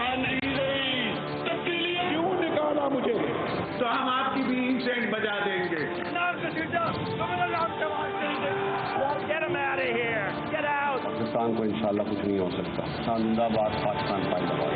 तनख्वाह नहीं रही, तब्दीलियां क्यों निकाला मुझे? तो हम आपकी भी इंसेंट बजा देंगे। पाकिस्तान को इंशाल्लाह कुछ नहीं हो सकता। जिंदाबाद पाकिस्तान पाइंदाबाद।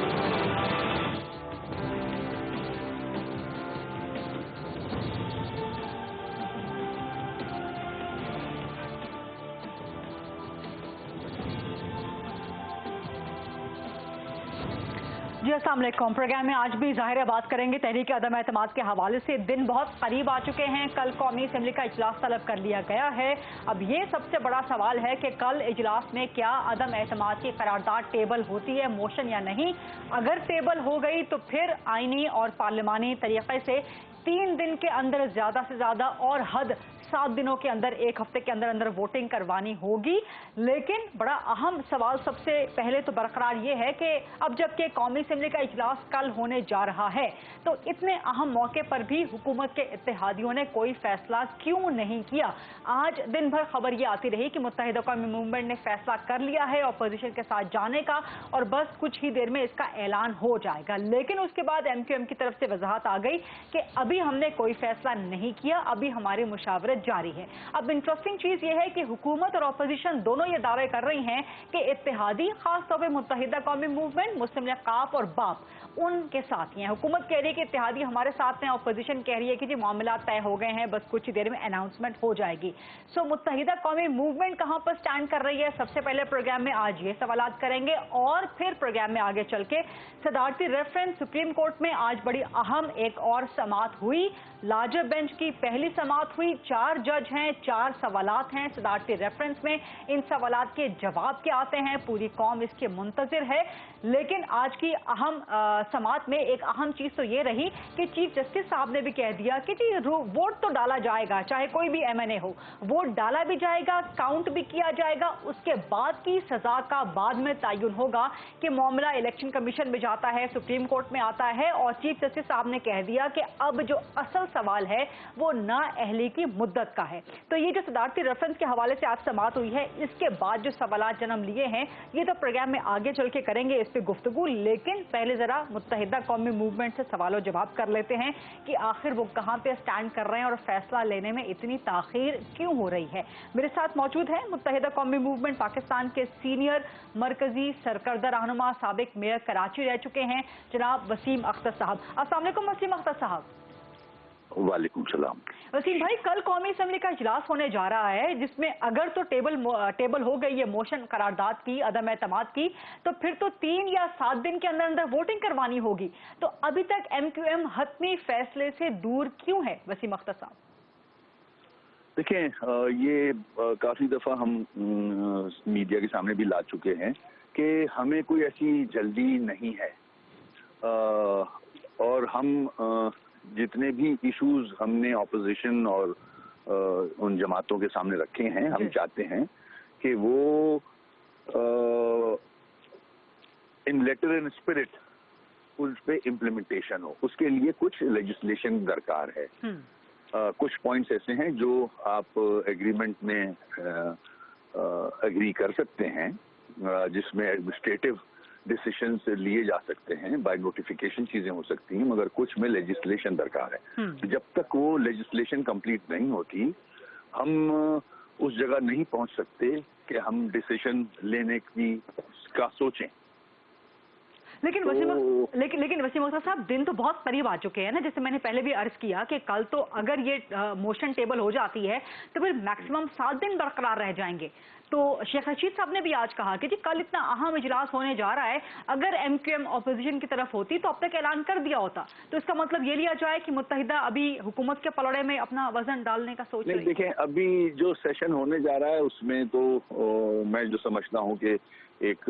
जी अस्सलाम वालेकुम। प्रोग्राम में आज भी ज़ाहिर है बात करेंगे तहरीक अदम एतमाद के हवाले से। दिन बहुत करीब आ चुके हैं। कल कौमी असम्बली का इजलास तलब कर लिया गया है। अब ये सबसे बड़ा सवाल है कि कल इजलास में क्या अदम एतमाद की करारदाद टेबल होती है, मोशन या नहीं। अगर टेबल हो गई तो फिर आईनी और पार्लिमानी तरीके से 3 दिन के अंदर ज़्यादा से ज़्यादा और हद 7 दिनों के अंदर, 1 हफ्ते के अंदर अंदर वोटिंग करवानी होगी। लेकिन बड़ा अहम सवाल सबसे पहले तो बरकरार ये है कि अब जबकि कौमी असम्बली का इजलास कल होने जा रहा है तो इतने अहम मौके पर भी हुकूमत के इत्तेहादियों ने कोई फैसला क्यों नहीं किया। आज दिन भर खबर ये आती रही कि मुत्तहिदा कौमी मूवमेंट ने फैसला कर लिया है अपोजिशन के साथ जाने का और बस कुछ ही देर में इसका ऐलान हो जाएगा। लेकिन उसके बाद MQM की तरफ से वजाहत आ गई कि अभी हमने कोई फैसला नहीं किया, अभी हमारी मुशावरत जारी है। अब इंटरेस्टिंग चीज यह है कि हुकूमत और अपोजिशन दोनों ये दावे कर रही हैं कि इत्तेहादी, खासतौर पर मुत्तहिदा कौमी मूवमेंट, मुस्लिम लीग काफ और बाप उनके साथ ही हैं। हुकूमत कह रही है कि इत्तेहादी हमारे साथ हैं, अपोजिशन कह रही है कि जी मामला तय हो गए हैं, बस कुछ ही देर में अनाउंसमेंट हो जाएगी। सो मुत्तहिदा कौमी मूवमेंट कहां पर स्टैंड कर रही है, सबसे पहले प्रोग्राम में आज ये सवालात करेंगे और फिर प्रोग्राम में आगे चल के सदारती रेफरेंस सुप्रीम कोर्ट में आज बड़ी अहम एक और समाअत हुई। लार्जर बेंच की पहली समाअत हुई। 4 जज हैं, 4 सवालात हैं सदारती रेफरेंस में। इन सवालात के जवाब क्या आते हैं, पूरी कौम इसके मुंतजिर है। लेकिन आज की अहम समाअत में एक अहम चीज तो ये रही कि चीफ जस्टिस साहब ने भी कह दिया कि जी वोट तो डाला जाएगा, चाहे कोई भी MNA हो, वोट डाला भी जाएगा, काउंट भी किया जाएगा। उसके बाद की सजा का बाद में तयन होगा कि मामला इलेक्शन कमीशन में जाता है, सुप्रीम कोर्ट में आता है। और चीफ जस्टिस साहब ने कह दिया कि अब जो असल सवाल है वो नाअहली की मुद्दत का है। तो ये जो सदारती रेफरेंस के हवाले से आज समाअत हुई है, इसके बाद जो सवालात जन्म लिए हैं ये तो प्रोग्राम में आगे चल के करेंगे इस पे गुफ्तगू। लेकिन पहले जरा मुत्तहिदा कौमी मूवमेंट से सवालों जवाब कर लेते हैं कि आखिर वो कहां पे स्टैंड कर रहे हैं और फैसला लेने में इतनी ताखीर क्यों हो रही है। मेरे साथ मौजूद है मुत्तहिदा कौमी मूवमेंट पाकिस्तान के सीनियर मरकजी सरकर्दा रहनुमा, साबिक मेयर कराची रह चुके हैं, जनाब वसीम अख्तर साहब। अस्सलाम वालेकुम वसीम अख्तर साहब। वालेकुम सलाम। वसीम भाई, कल कौमी असम्बली का इजलास होने जा रहा है जिसमें अगर तो टेबल हो गई है मोशन करारदाद की, अदम एतमाद की, तो फिर तो 3 या 7 दिन के अंदर अंदर वोटिंग करवानी होगी। तो अभी तक MQM हतमी फैसले से दूर क्यों है वसीम अख्तर साहब? देखें, ये काफी दफा हम मीडिया के सामने भी ला चुके हैं कि हमें कोई ऐसी जल्दी नहीं है और हम जितने भी इश्यूज हमने ऑपोजिशन और उन जमातों के सामने रखे हैं, हम चाहते हैं कि वो इन लेटर एंड स्पिरिट उस पे इम्प्लीमेंटेशन हो। उसके लिए कुछ लेजिस्लेशन दरकार है। कुछ पॉइंट्स ऐसे हैं जो आप एग्रीमेंट में एग्री कर सकते हैं, जिसमें एडमिनिस्ट्रेटिव डिसीजंस लिए जा सकते हैं, बाय नोटिफिकेशन चीजें हो सकती हैं, मगर कुछ में लेजिस्लेशन दरकार है। जब तक वो लेजिस्लेशन कंप्लीट नहीं होती, हम उस जगह नहीं पहुंच सकते कि हम डिसीजन लेने का सोचें। लेकिन वसीम अख्तर साहब, दिन तो बहुत करीब आ चुके हैं ना, जैसे मैंने पहले भी अर्ज किया कि कल तो अगर ये मोशन टेबल हो जाती है तो फिर मैक्सिमम 7 दिन बरकरार रह जाएंगे। तो शेख रशीद साहब ने भी आज कहा कि जी कल इतना अहम इजलास होने जा रहा है, अगर MQM अपोजिशन की तरफ होती तो अब तक ऐलान कर दिया होता। तो इसका मतलब ये लिया जाए कि मुत्तहिदा अभी हुकूमत के पलड़े में अपना वजन डालने का सोच रही है। देखें, अभी जो सेशन होने जा रहा है उसमें तो मैं जो समझता हूँ कि एक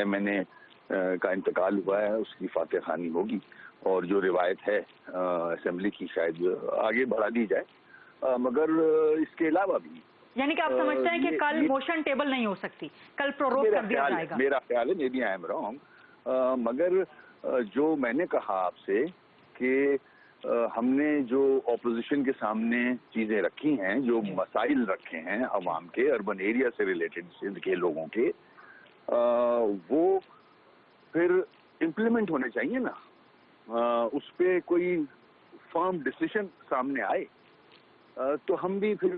MNA का इंतकाल हुआ है, उसकी फातह खानी होगी और जो रिवायत है असेंबली की शायद आगे बढ़ा दी जाए, मगर इसके अलावा भी यानी कि आप समझते हैं कि कल मोशन टेबल नहीं हो सकती, कल प्रोरोग कर दिया जाएगा? मेरा ख्याल है, maybe I am wrong, मगर जो मैंने कहा आपसे कि हमने जो ऑपोजिशन के सामने चीजें रखी हैं, जो मसाइल रखे हैं अवाम के, अर्बन एरिया से रिलेटेड सिंध के लोगों के, वो फिर इम्प्लीमेंट होने चाहिए ना, उस पे कोई फर्म डिसीजन सामने आए तो हम भी फिर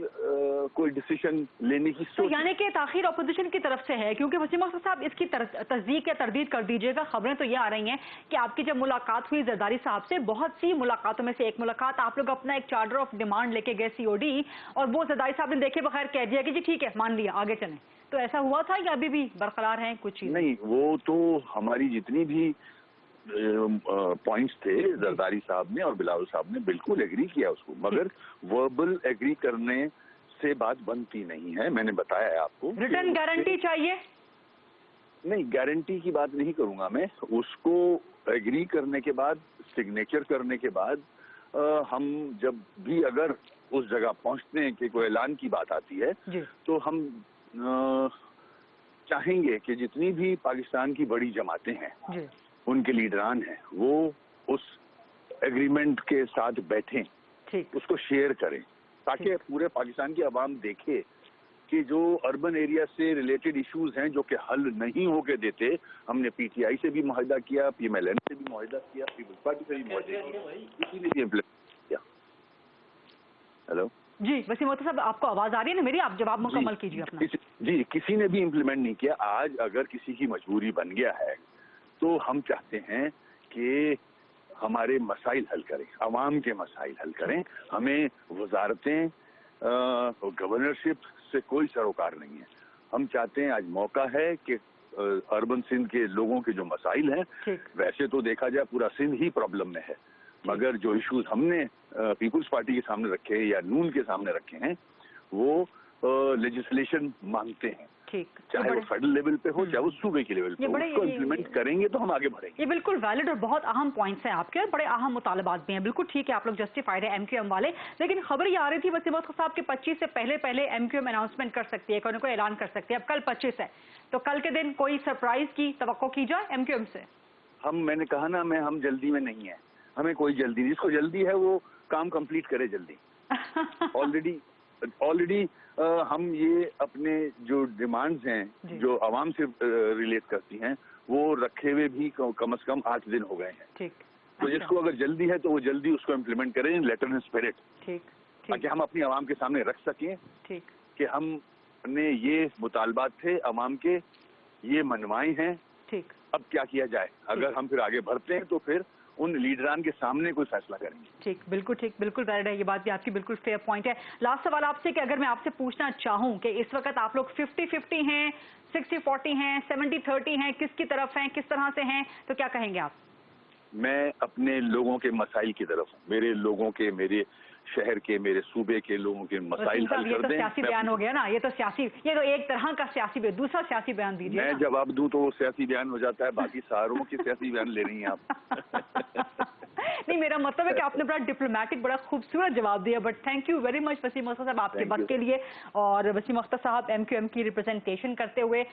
कोई डिसीजन लेने की तो सोच। यानी कि ताखीर अपोजिशन की तरफ से है, क्योंकि वसीम अख्तर साहब इसकी तस्दीक या तरदीद कर दीजिएगा। खबरें तो ये आ रही हैं कि आपकी जब मुलाकात हुई जरदारी साहब से, बहुत सी मुलाकातों में से एक मुलाकात आप लोग अपना एक चार्टर ऑफ डिमांड लेके गए COD, और वो जरदारी साहब ने देखे बगैर कह दिया कि जी ठीक है मान लिया आगे चलें। तो ऐसा हुआ था या अभी भी बरकरार है कुछ चीज़? नहीं, वो तो हमारी जितनी भी पॉइंट्स थे जरदारी साहब ने और बिलावल साहब ने बिल्कुल एग्री किया उसको, मगर वर्बल एग्री करने से बात बनती नहीं है। मैंने बताया है आपको, रिटर्न गारंटी चाहिए। नहीं, गारंटी की बात नहीं करूंगा मैं। उसको एग्री करने के बाद, सिग्नेचर करने के बाद हम जब भी अगर उस जगह पहुंचते हैं कि कोई ऐलान की बात आती है जी। तो हम चाहेंगे कि जितनी भी पाकिस्तान की बड़ी जमातें हैं जी। उनके लीडरान हैं वो उस एग्रीमेंट के साथ बैठें, ठीक। उसको शेयर करें, ताकि पूरे पाकिस्तान की आवाम देखे कि जो अर्बन एरिया से रिलेटेड इश्यूज हैं जो कि हल नहीं होके देते, हमने PTI से भी मुआहदा किया, PMLN से भी मुआहदा किया, पीपल्स पार्टी से भी मुआहदा किया, किसी ने भी इम्प्लीमेंट किया। हेलो जी वसीम अख्तर साहब, आपको आवाज आ रही है ना मेरी? आप जवाब मुकम्मल कीजिए अपना। जी, किसी ने भी इम्प्लीमेंट नहीं किया। आज अगर किसी की मजबूरी बन गया है तो हम चाहते हैं कि हमारे मसाइल हल करें, अवाम के मसाइल हल करें। हमें वजारतें, गवर्नरशिप से कोई सरोकार नहीं है। हम चाहते हैं, आज मौका है कि अर्बन सिंध के लोगों के जो मसाइल हैं, वैसे तो देखा जाए पूरा सिंध ही प्रॉब्लम में है, मगर जो इश्यूज हमने पीपल्स पार्टी के सामने रखे हैं या नून के सामने रखे हैं वो लेजिस्लेशन मांगते हैं, चाहे वो फेडरल लेवल पे हो चाहे वो सूबे के लेवल पे हो। उसको इम्प्लीमेंट करेंगे तो हम आगे बढ़ेंगे। ये बिल्कुल वैलिड और बहुत अहम पॉइंट्स हैं आपके, और बड़े अहम मुतालबात भी हैं। बिल्कुल ठीक है, आप लोग जस्टिफाइड है MQM वाले। लेकिन खबर ये आ रही थी वसीम अख्तर साहब के 25 से पहले MQM अनाउंसमेंट कर सकती है, कोई ना कोई ऐलान कर सकती है। अब कल 25 है, तो कल के दिन कोई सरप्राइज की तवक्को की जाए MQM से? मैंने कहा ना, हम जल्दी में नहीं है, हमें कोई जल्दी नहीं। जिसको जल्दी है वो काम कंप्लीट करे जल्दी। ऑलरेडी हम ये अपने जो डिमांड्स हैं जो आवाम से रिलेट करती हैं वो रखे हुए भी कम से कम 8 दिन हो गए हैं। ठीक। तो जिसको अगर जल्दी है तो वो जल्दी उसको इम्प्लीमेंट करें, लेटर इन स्पिरिट, ठीक, ताकि हम अपनी आवाम के सामने रख सकें ठीक कि हमने ये मुतालबात थे आवाम के, ये मनवाए हैं, ठीक, अब क्या किया जाए। अगर हम फिर आगे बढ़ते हैं तो फिर उन लीडरान के सामने कोई फैसला करेंगे। ठीक, बिल्कुल ठीक, बिल्कुल वैलिड है, ये बात भी आपकी बिल्कुल फेयर पॉइंट है। लास्ट सवाल आपसे कि अगर मैं आपसे पूछना चाहूं कि इस वक्त आप लोग 50-50 हैं, 60-40 हैं, 70-30 हैं, किसकी तरफ हैं, किस तरह से हैं, तो क्या कहेंगे आप? मैं अपने लोगों के मसाइल की तरफ हूं, मेरे लोगों के, मेरे शहर के, मेरे सूबे के लोगों के मसाइल हल ये कर तो दें। सियासी बयान हो गया ना, ये तो एक तरह का सियासी, दूसरा सियासी बयान दीजिए। मैं जवाब दूं तो वो सियासी बयान हो जाता है, बाकी सारों के सियासी बयान ले रही हैं आप। नहीं, मेरा मतलब है कि आपने बड़ा डिप्लोमेटिक, बड़ा खूबसूरत जवाब दिया। But thank you very much Wasim Akhtar साहब आपके वक्त के लिए। और वसीम अख्तर साहब MQM की रिप्रेजेंटेशन करते हुए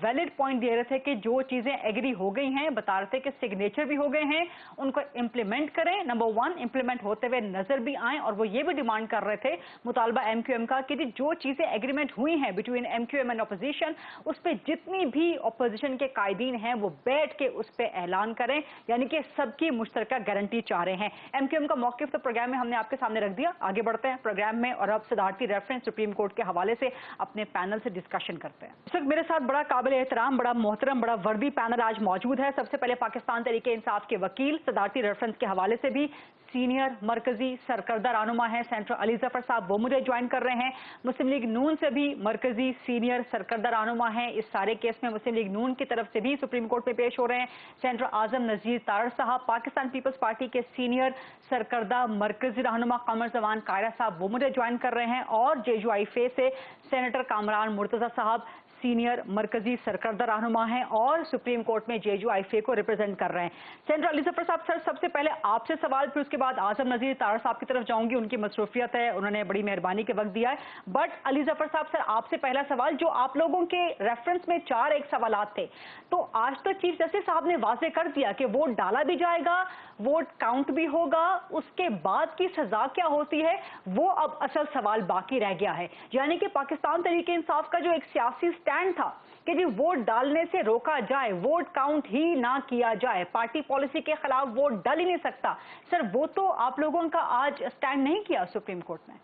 वैलिड पॉइंट दे रहे थे कि जो चीजें एग्री हो गई हैं, बता रहे थे कि सिग्नेचर भी हो गए हैं, उनको इम्प्लीमेंट करें। नंबर 1, इम्प्लीमेंट होते हुए नजर भी आए। और वो ये भी डिमांड कर रहे थे मुतालबा MQM का कि जो चीजें एग्रीमेंट हुई हैं बिटवीन MQM एंड अपोजिशन, उस पर जितनी भी अपोजिशन के कायदीन हैं वो बैठ के उस पर ऐलान करें, यानी कि सबकी मुश्तरका गारंटी चाह रहे हैं। MQM का मौक़िफ़ तो प्रोग्राम में हमने आपके सामने रख दिया। आगे बढ़ते हैं प्रोग्राम में और अब सदारती रेफरेंस सुप्रीम कोर्ट के हवाले से अपने पैनल से डिस्कशन करते हैं। इस वक्त मेरे साथ बड़ा काबिल एहतराम, बड़ा मोहतरम, बड़ा वर्दी पैनल आज मौजूद है। सबसे पहले पाकिस्तान तहरीक इंसाफ के वकील, सदारती रेफरेंस के हवाले से भी सीनियर मरकजी सरकर्दा रहनुमा है सेंट्रल अली जफर साहब, वो मुझे ज्वाइन कर रहे हैं। मुस्लिम लीग नून से भी मरकजी सीनियर सरकर्दा रहनुमा है। इस सारे केस में मुस्लिम लीग नून की तरफ से भी सुप्रीम कोर्ट में पेश हो रहे हैं सेंट्रल आजम नजीर तारड़ साहब। पाकिस्तान पीपल्स पार्टी के सीनियर सरकर्दा मरकजी रहनुमा कमर जमान कायरा साहब, वो मुझे ज्वाइन कर रहे हैं। और JUIFA से सेनेटर कामरान मुर्तजा साहब सीनियर मरकजी सरकर्दा रहनुमा हैं और सुप्रीम कोर्ट में JUIFA को रिप्रेजेंट कर रहे हैं। सेंट्रल अली जफर साहब, सर सबसे पहले आपसे सवाल, फिर उसके बाद आजम नजीर तारड़ साहब की तरफ जाऊंगी। उनकी मसरूफियत है, उन्होंने बड़ी मेहरबानी के वक्त दिया है। बट अली जफर साहब, सर आपसे पहला सवाल, जो आप लोगों के रेफरेंस में 4 एक सवालात थे, तो आज तो चीफ जस्टिस साहब ने वाजे कर दिया कि वोट डाला भी जाएगा, वोट काउंट भी होगा, उसके बाद की सजा क्या होती है वो अब असल सवाल बाकी रह गया है। यानी कि पाकिस्तान तहरीक इंसाफ का जो एक सियासी स्टैंड था कि जी वोट डालने से रोका जाए, वोट काउंट ही ना किया जाए, पार्टी पॉलिसी के खिलाफ वोट डाल ही नहीं सकता। सर वो तो आप लोगों का आज स्टैंड नहीं किया सुप्रीम कोर्ट में।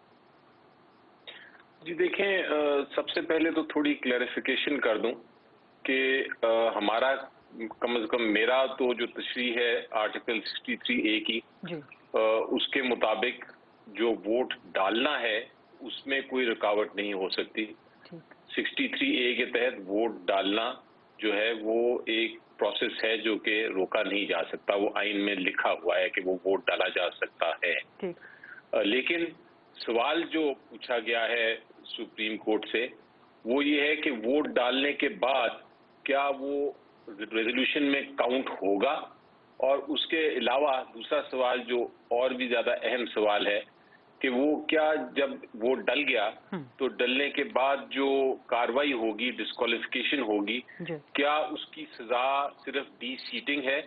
जी देखें, सबसे पहले तो थोड़ी क्लैरिफिकेशन कर दूं कि हमारा कम से कम मेरा तो जो तशरीह है आर्टिकल 63A की उसके मुताबिक जो वोट डालना है उसमें कोई रुकावट नहीं हो सकती। 63A के तहत वोट डालना जो है वो एक प्रोसेस है जो कि रोका नहीं जा सकता, वो आइन में लिखा हुआ है कि वो वोट डाला जा सकता है। लेकिन सवाल जो पूछा गया है सुप्रीम कोर्ट से वो ये है कि वोट डालने के बाद क्या वो रेजोल्यूशन में काउंट होगा, और उसके अलावा दूसरा सवाल जो और भी ज्यादा अहम सवाल है कि वो क्या जब वोट डल गया तो डलने के बाद जो कार्रवाई होगी, डिस्क्वालिफिकेशन होगी, क्या उसकी सजा सिर्फ डी सीटिंग है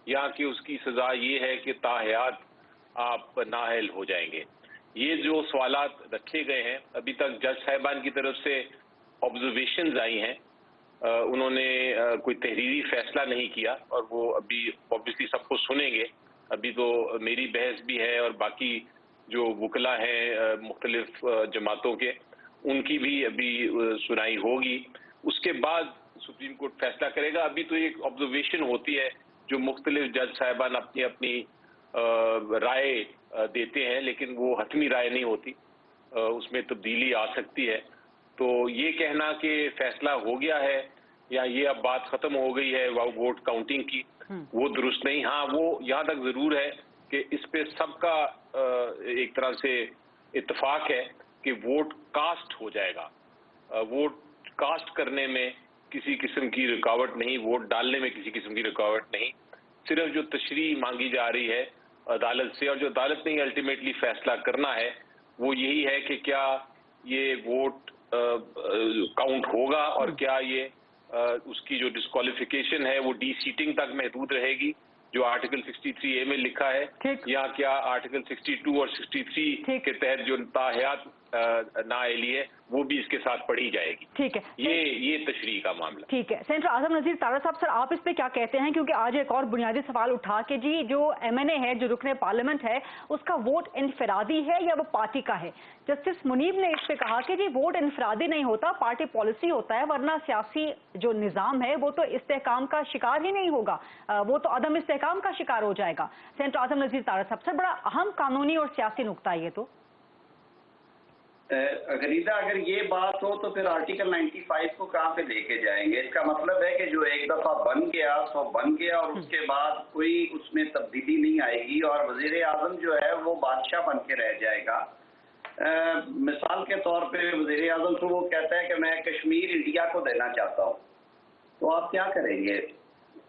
या कि उसकी सजा ये है कि ताहयात आप नाअहल हो जाएंगे। ये जो सवालात रखे गए हैं, अभी तक जज साहिबान की तरफ से ऑब्जर्वेशंस आई हैं, उन्होंने कोई तहरीरी फैसला नहीं किया और वो अभी ऑब्वियसली सबको सुनेंगे। अभी तो मेरी बहस भी है और बाकी जो वकला हैं मुख्तलिफ जमातों के, उनकी भी अभी सुनाई होगी। उसके बाद सुप्रीम कोर्ट फैसला करेगा। अभी तो एक ऑब्जर्वेशन होती है जो मुख्तलिफ जज साहिबान अपनी अपनी राय देते हैं, लेकिन वो हतमी राय नहीं होती, उसमें तब्दीली आ सकती है। तो ये कहना कि फैसला हो गया है या ये अब बात खत्म हो गई है वोट काउंटिंग की, वो दुरुस्त नहीं। हाँ, वो यहाँ तक जरूर है कि इस पे सबका एक तरह से इत्तेफाक है कि वोट कास्ट हो जाएगा। वोट कास्ट करने में किसी किस्म की रुकावट नहीं, वोट डालने में किसी किस्म की रुकावट नहीं। सिर्फ जो तशरीह मांगी जा रही है अदालत से, और जो अदालत ने अल्टीमेटली फैसला करना है, वो यही है कि क्या ये वोट काउंट होगा और क्या ये उसकी जो डिस्क्वालिफिकेशन है वो डी सीटिंग तक महदूद रहेगी जो आर्टिकल 63A में लिखा है, या क्या आर्टिकल 62 और 63 के तहत जो ताहयात नाअहली है वो भी इसके साथ पढ़ी जाएगी। ठीक है, ये तशरीह का मामला। ठीक है। सेनेटर आजम नजीर तारा साहब, सर आप इस पे क्या कहते हैं? क्योंकि आज एक और बुनियादी सवाल उठा कि जी जो MNA है, जो रुकने पार्लियामेंट है, उसका वोट इनफरादी है या वो पार्टी का है। जस्टिस मुनीब ने इस पे कहा कि जी वोट इनफरादी नहीं होता, पार्टी पॉलिसी होता है, वरना सियासी जो निज़ाम है वो तो इस्तेहकाम का शिकार ही नहीं होगा, वो तो अदम इस्तेहकाम का शिकार हो जाएगा। सेनेटर आजम नजीर तारा साहब, सर बड़ा अहम कानूनी और सियासी नुकता ये तो। गरीदा, अगर ये बात हो तो फिर आर्टिकल 95 को कहाँ पे लेके जाएंगे? इसका मतलब है कि जो एक दफा बन गया सो बन गया और उसके बाद कोई उसमें तब्दीली नहीं आएगी और वजीर आजम जो है वो बादशाह बन के रह जाएगा। मिसाल के तौर पे वजीर आजम तो वो कहता है कि मैं कश्मीर इंडिया को देना चाहता हूँ, तो आप क्या करेंगे?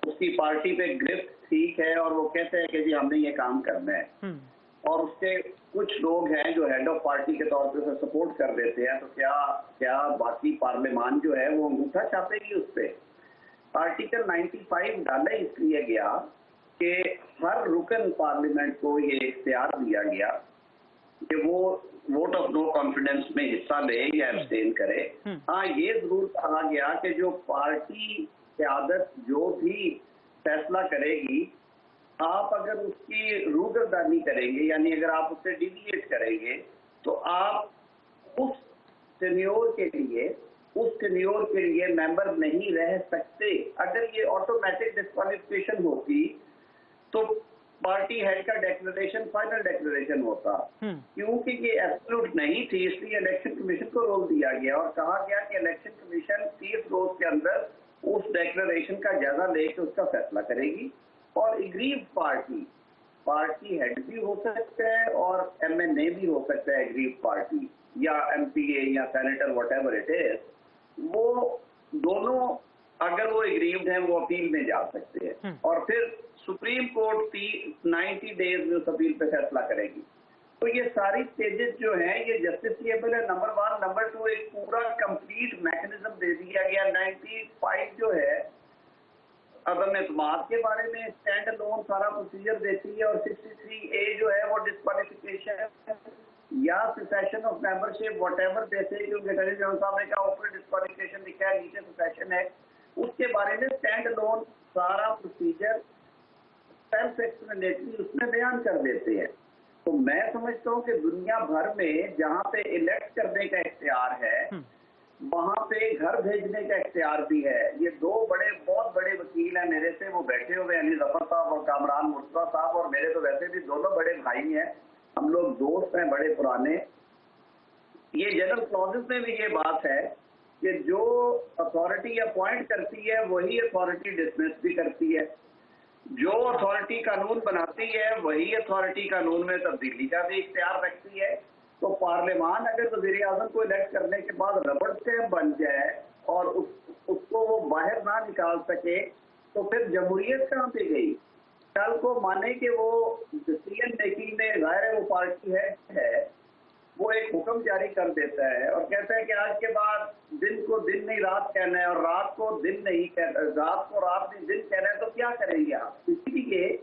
उसकी पार्टी पे गिरफ्त ठीक है और वो कहते हैं कि जी हमने ये काम करना है, और उसके कुछ लोग हैं जो हेड ऑफ पार्टी के तौर पे उसे सपोर्ट कर देते हैं, तो क्या बाकी पार्लियामान जो है वो अंगूठा छापेगी उस पर? आर्टिकल 95 डाला इसलिए गया कि हर रुकन पार्लियामेंट को ये इख्तियार दिया गया कि वो वोट ऑफ नो कॉन्फिडेंस में हिस्सा ले या एब्सटेन करे। हाँ, ये जरूर कहा गया कि जो पार्टी क़यादत जो भी फैसला करेगी, आप अगर उसकी रूगर्दानी करेंगे, यानी अगर आप उससे डिविएट करेंगे, तो आप उस टेन्योर के लिए मेंबर नहीं रह सकते। अगर ये ऑटोमेटिक डिस्क्वालिफिकेशन होती तो पार्टी हेड का डेक्लेरेशन फाइनल डेक्लेरेशन होता। क्योंकि ये एब्सोल्यूट नहीं थी, इसलिए इलेक्शन कमीशन को रोल दिया गया और कहा गया कि इलेक्शन कमीशन 30 रोज के अंदर उस डेक्लेरेशन का जायजा लेकर उसका फैसला करेगी। और एग्रीव पार्टी हेड भी हो सकता है और MNA भी हो सकता है, एग्रीव पार्टी या MPA या सेनेटर व्हाटएवर इट इज, वो दोनों अगर वो एग्रीव्ड हैं वो अपील में जा सकते हैं और फिर सुप्रीम कोर्ट 90 डेज में उस अपील पे फैसला करेगी। तो ये सारी स्टेजेस जो हैं ये जस्टिसएबल है, नंबर 1। नंबर 2, एक पूरा कंप्लीट मैकेनिज्म दे दिया गया। 95 जो है अदम एतमाद के बारे में स्टैंड अलोन सारा प्रोसीजर देती है, और 63A जो है वो डिस्क्वालिफिकेशन या सेशन ऑफ मेंबरशिप व्हाटएवर, जैसे कि उनके अटॉर्नी जनरल साहब ने कहा ऊपर डिस्क्वालिफिकेशन लिखा है, नीचे सेशन है, उसके बारे में स्टैंड अलोन सारा प्रोसीजर सेल्फ एक्सप्लेनेटरी उसमें बयान कर देते हैं। तो मैं समझता हूँ कि दुनिया भर में जहाँ पे इलेक्ट करने का इख्तियार है वहाँ पे घर भेजने का इख्तियार भी है। ये दो बहुत बड़े वकील हैं मेरे से, वो बैठे हुए हैं, जफर साहब और कामरान मुर्तजा साहब, और मेरे तो वैसे भी दोनों बड़े भाई हैं, हम लोग दोस्त हैं बड़े पुराने। ये जनरल क्लॉजेस में भी ये बात है कि जो अथॉरिटी अपॉइंट करती है वही अथॉरिटी डिसमिस भी करती है, जो अथॉरिटी कानून बनाती है वही अथॉरिटी कानून में तब्दीली का भी इख्तियार रखती है। तो पार्लियामान अगर वज़ीर आज़म को इलेक्ट करने के बाद रबड़ स्टैम्प बन जाए और उसको वो बाहर ना निकाल सके तो फिर जमहूरियत कहाँ पे गई? कल को माने कि वो डिसीजन मेकिंग में ज़ाहिर है वो पार्टी है, वो एक हुक्म जारी कर देता है और कहता है कि आज के बाद दिन को दिन नहीं रात कहना है और रात को दिन नहीं कहना, रात को रात नहीं दिन कहना है, तो क्या करेंगे आप? इसीलिए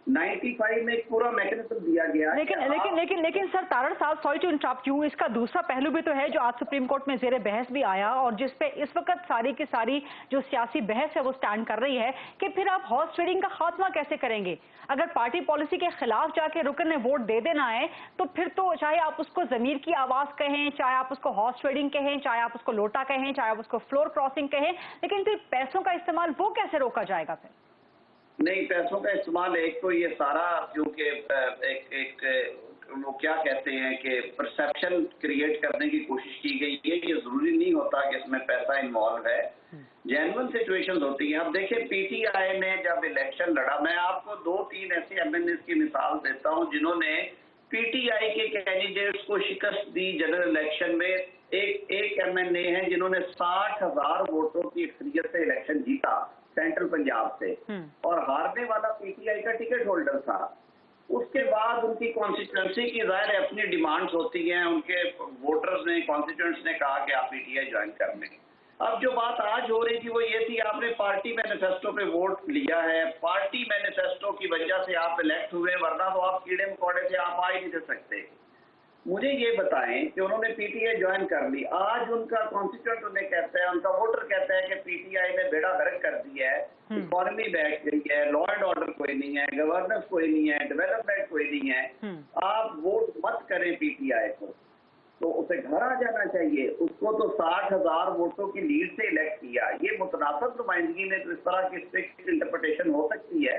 95 में एक पूरा मैकेनिज्म दिया गया। लेकिन सर तारड़ साहब, सॉरी टू इंटरप्ट यू, इसका दूसरा पहलू भी तो है जो आज सुप्रीम कोर्ट में जेर बहस भी आया और जिस पे इस वक्त सारी की सारी जो सियासी बहस है वो स्टैंड कर रही है कि फिर आप हॉर्स ट्रेडिंग का खात्मा कैसे करेंगे? अगर पार्टी पॉलिसी के खिलाफ जाके रुकन ने वोट दे देना है तो फिर तो चाहे आप उसको जमीर की आवाज कहें, चाहे आप उसको हॉर्स ट्रेडिंग कहें, चाहे आप उसको लोटा कहें, चाहे आप उसको फ्लोर क्रॉसिंग कहें, लेकिन फिर पैसों का इस्तेमाल वो कैसे रोका जाएगा? फिर नहीं, पैसों का इस्तेमाल एक तो ये सारा क्योंकि एक वो क्या कहते हैं कि परसेप्शन क्रिएट करने की कोशिश की गई है। ये जरूरी नहीं होता कि इसमें पैसा इन्वॉल्व है, जेन्युइन सिचुएशन होती हैं। अब देखिए पीटीआई ने जब इलेक्शन लड़ा, मैं आपको 2-3 ऐसे एमएनएस की मिसाल देता हूं जिन्होंने पीटीआई के कैंडिडेट्स को शिकस्त दी जनरल इलेक्शन में। एक एमएनए है जिन्होंने 60,000 वोटों की अक्सरियत से इलेक्शन जीता सेंट्रल पंजाब से, और हारने वाला पीटीआई का टिकट होल्डर था। उसके बाद उनकी कॉन्स्टिट्यूंसी की जाहिर अपनी डिमांड्स होती हैं, उनके वोटर्स ने कॉन्स्टिट्यूंट्स ने कहा कि आप पीटीआई ज्वाइन कर लें। अब जो बात आज हो रही थी वो ये थी, आपने पार्टी मैनिफेस्टो पे वोट लिया है, पार्टी मैनिफेस्टो की वजह से आप इलेक्ट हुए, वरना तो आप कीड़े मकोड़े से आप आ ही नहीं सकते। मुझे ये बताएं कि उन्होंने पीटीआई ज्वाइन कर ली, आज उनका कॉन्स्टिट्यूएंट उन्हें कहता है, उनका वोटर कहता है कि पीटीआई ने बेड़ा गर्क कर दिया है, इकोनॉमी बैठ गई है, लॉ एंड ऑर्डर कोई नहीं है, गवर्नेंस कोई नहीं है, डेवलपमेंट कोई नहीं है, आप वोट मत करें पीटीआई को, तो उसे घर आ जाना चाहिए। उसको तो 60,000 वोटों की लीड से इलेक्ट किया। ये मुतनासिब नुमाइंदगी में तो इस तरह की स्ट्रिक्ट इंटरप्रिटेशन हो सकती है,